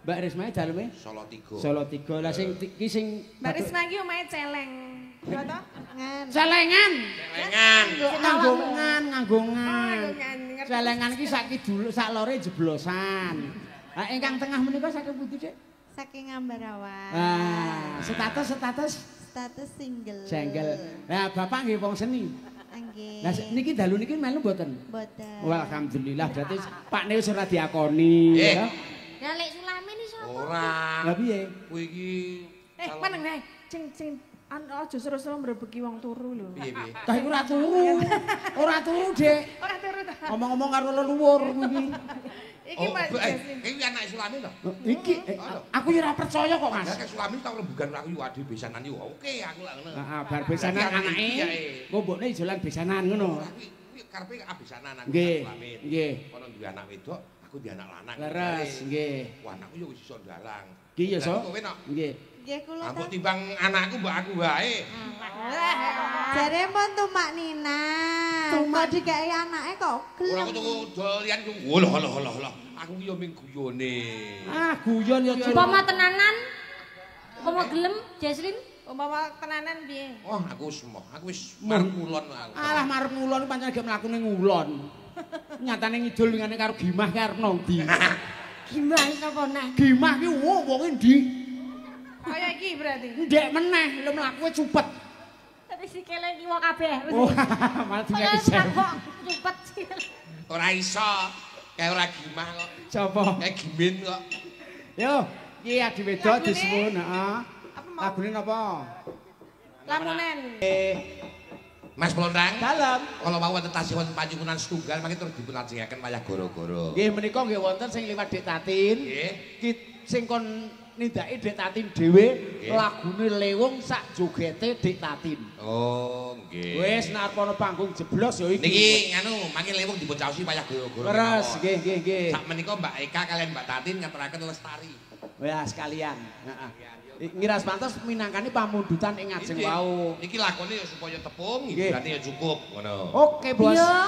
Mbak Risma iki daleme Solo 3. Solo 3. Lah sing iki sing Mbak Risma iki omahe celeng. Lho to? celengan. Celengan. Nganggongan, nganggongan. nganggongan, ngerti. Celengan iki sak kidul sak lore jeblosan. Lah ingkang tengah menika saking pundi, Cek? saking Ambarawa. Status Status single. single. Nah, Bapak nggih wong seni. Nggih. Lah niki dalu niki melu mboten? Mboten. Wah, alhamdulillah berarti Pak ne wis ora diakoni ya. Ya lek Sulami ni sapa? Ora. Lah piye? Kuwi iki Meneng ae. Sing aja seru-seru mbrebeki wong turu lho. piye? Tah iku ora turu. Ora turu, Dek. Ora turu ta. Ngomong-ngomong karo leluhur kuwi. Iki Mbak Jesslyn. Iki anak Sulami to? Iki aku ya ora percaya kok, Mas. Nek Sulami tau rembugan aku yo ade besanan yo. Oke, aku lak ngono. Heeh, bar besanan anake. Kok mbokne ijolan besanan ngono. Kuwi karepe abesanan aku Nggih. Sulami. Nggih. Kono duwe anak wedok, aku duwe anak lanang. Leres, nggih. Wah, anakku yo wis iso ndalang. Nggih ya, So. Kowe nok. Nggih. Nggih kula Ambok ta. timbang anakku mbak aku wae. Jare mon tumak Nina. Kok digawe anake kok Ora gelem. aku tuku dolian ku. Loh. Aku ki yo ming guyone. Ah, guyon ya, Cuk. Umpama tenanan? Umpama gelem, Jesslyn? Umpama tenanan piye? Wah, aku wis moh. Aku wis marep ngulon aku. Alah marep ngulon pancen gek mlakune ngulon. Nyatane ngidul ngene karo Gimah ki arep ndi? Gimana sapa neh? Gimah ki wong endi? Kaya iki berarti. Ndek meneh lho mlakuke cupet. Tapi sikile kiwa kabeh. Oh, malah Kaya dinyek kok cepet sih. Ora iso. Kayak ora gimah kok. Sapa? Kayak gimin kok. Yo, iki adi wedok Lagune? disuwun, heeh. Apa mau? Lagune napa? Lamunan. Mas Blondang. Dalem. Kalau mau wonten tasih wonten panjenengan setunggal mangke terus dipun lajengaken wayah goro-goro. Nggih menika nggih wonten sing liwat Dek Tatin. Nggih. Ki sing kon nindaki Dek Tatin dhewe Nggih. lagune Lewung sak jogete Dek Tatin. Oh, nggih. Wis nek ana panggung jeblos ya iki. Niki nganu mangke lewung dipun caosi wayah goro-goro. Leres, nggih. Sak menika Mbak Eka kalian Mbak Tatin ngaturaken lestari. Ya sekalian, heeh. Ngiras pantes minangkani pamundutan ing ngajeng wau. Niki lakone ya supaya tepung, Nggih. hiburane ya cukup ngono. Oke, Bos. Iya.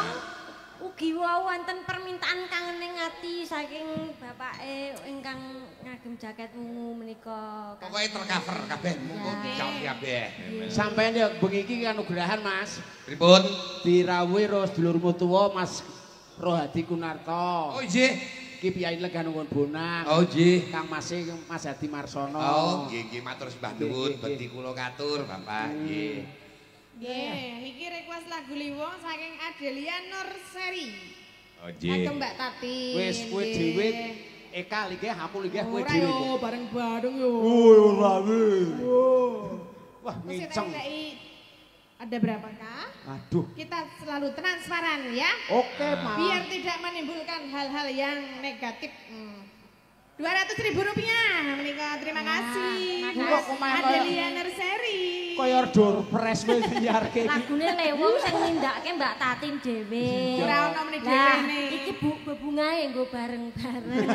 Ugi wau wonten permintaan kangening ati saking bapake ingkang ngagem jaket ungu menika. Pokoke tercover kabeh, monggo dicaosi kabeh. Sampeyan ya bengi iki kanugrahan, Mas. Pripun? Dirawuhi karo sedulurmu tuwa Mas Rohadi Kunarto. Oh nggih. Iki piyai Legan Won Bonang. Oh nggih. Kang Mase Mas Hadi Marsono. Oh nggih matur sembah nuwun, Nggih, bekti kula katur, Bapak. Nggih. Nggih, niki request lagu Liwong saking Adelia Nurseri. Oh nggih. Kagem Mbak Tati. Wis kowe dhewe Eka iki hapul iki kowe Ora dhewe. yo bareng-bareng yo. Ora wis. Wah, Terus kita ngiceng. ada berapakah? Aduh. Kita selalu transparan ya. Oke, Pak. Biar tidak menimbulkan hal-hal yang negatif. 200.000 rupiah menika, terima kasih. Kok omahe kaya- Adelia Nurseri. Kaya door press wis nyarke iki. Lagune Lewung sing nindakake Mbak Tatin dhewe. Ora ono meneh Lah, dhewe. iki bebungahe nggo bareng-bareng.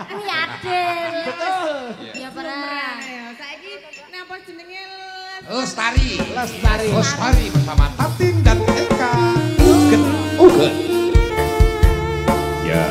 Kuwi adil. Betul. Ya para. Saiki napa jenenge Lestari. Lestari. Lestari bersama Tatin dan Eka. Ugen. Ya.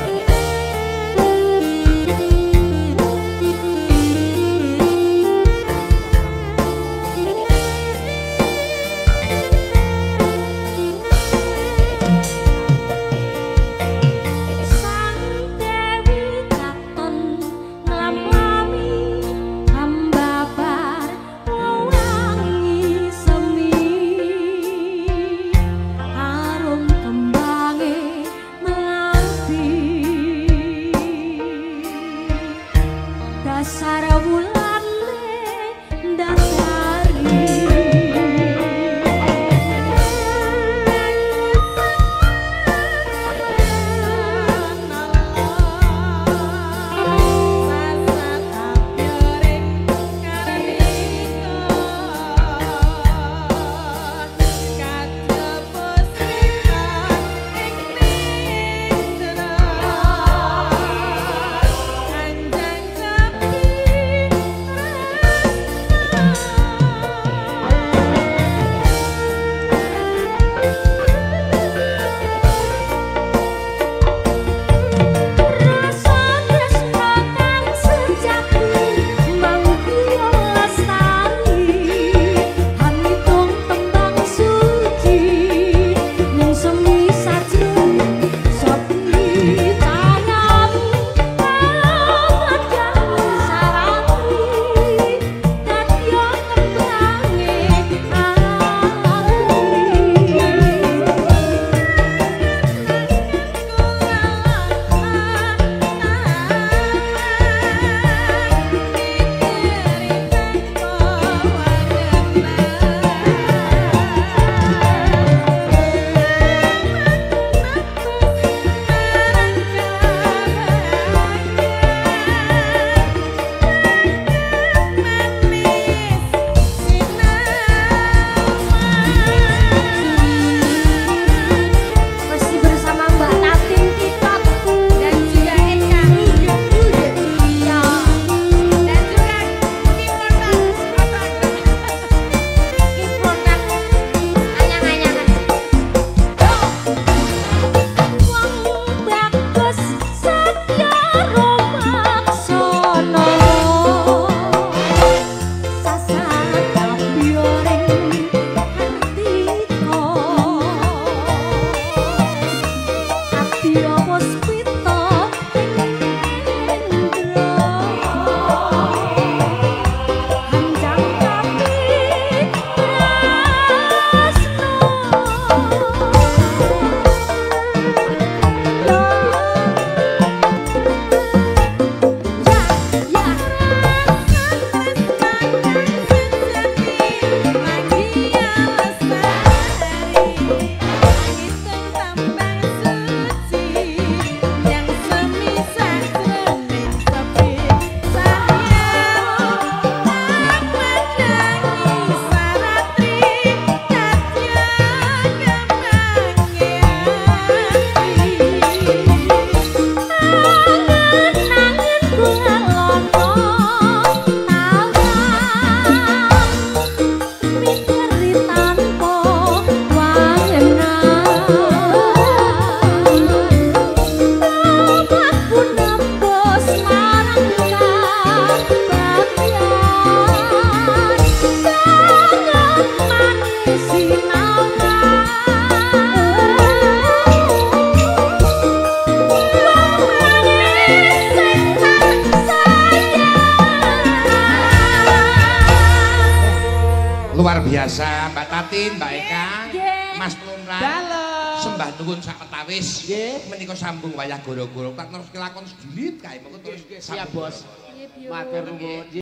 Luar biasa Mbak Tatin, Mbak Eka, Mas Plunran. Dalem. Sembah nuwun sak petawis. Menika sambung wayah goro-goro. Tak terus kelakon sedilit kae mengko terus siap bos. Nggih, Bio. Matur nuwun.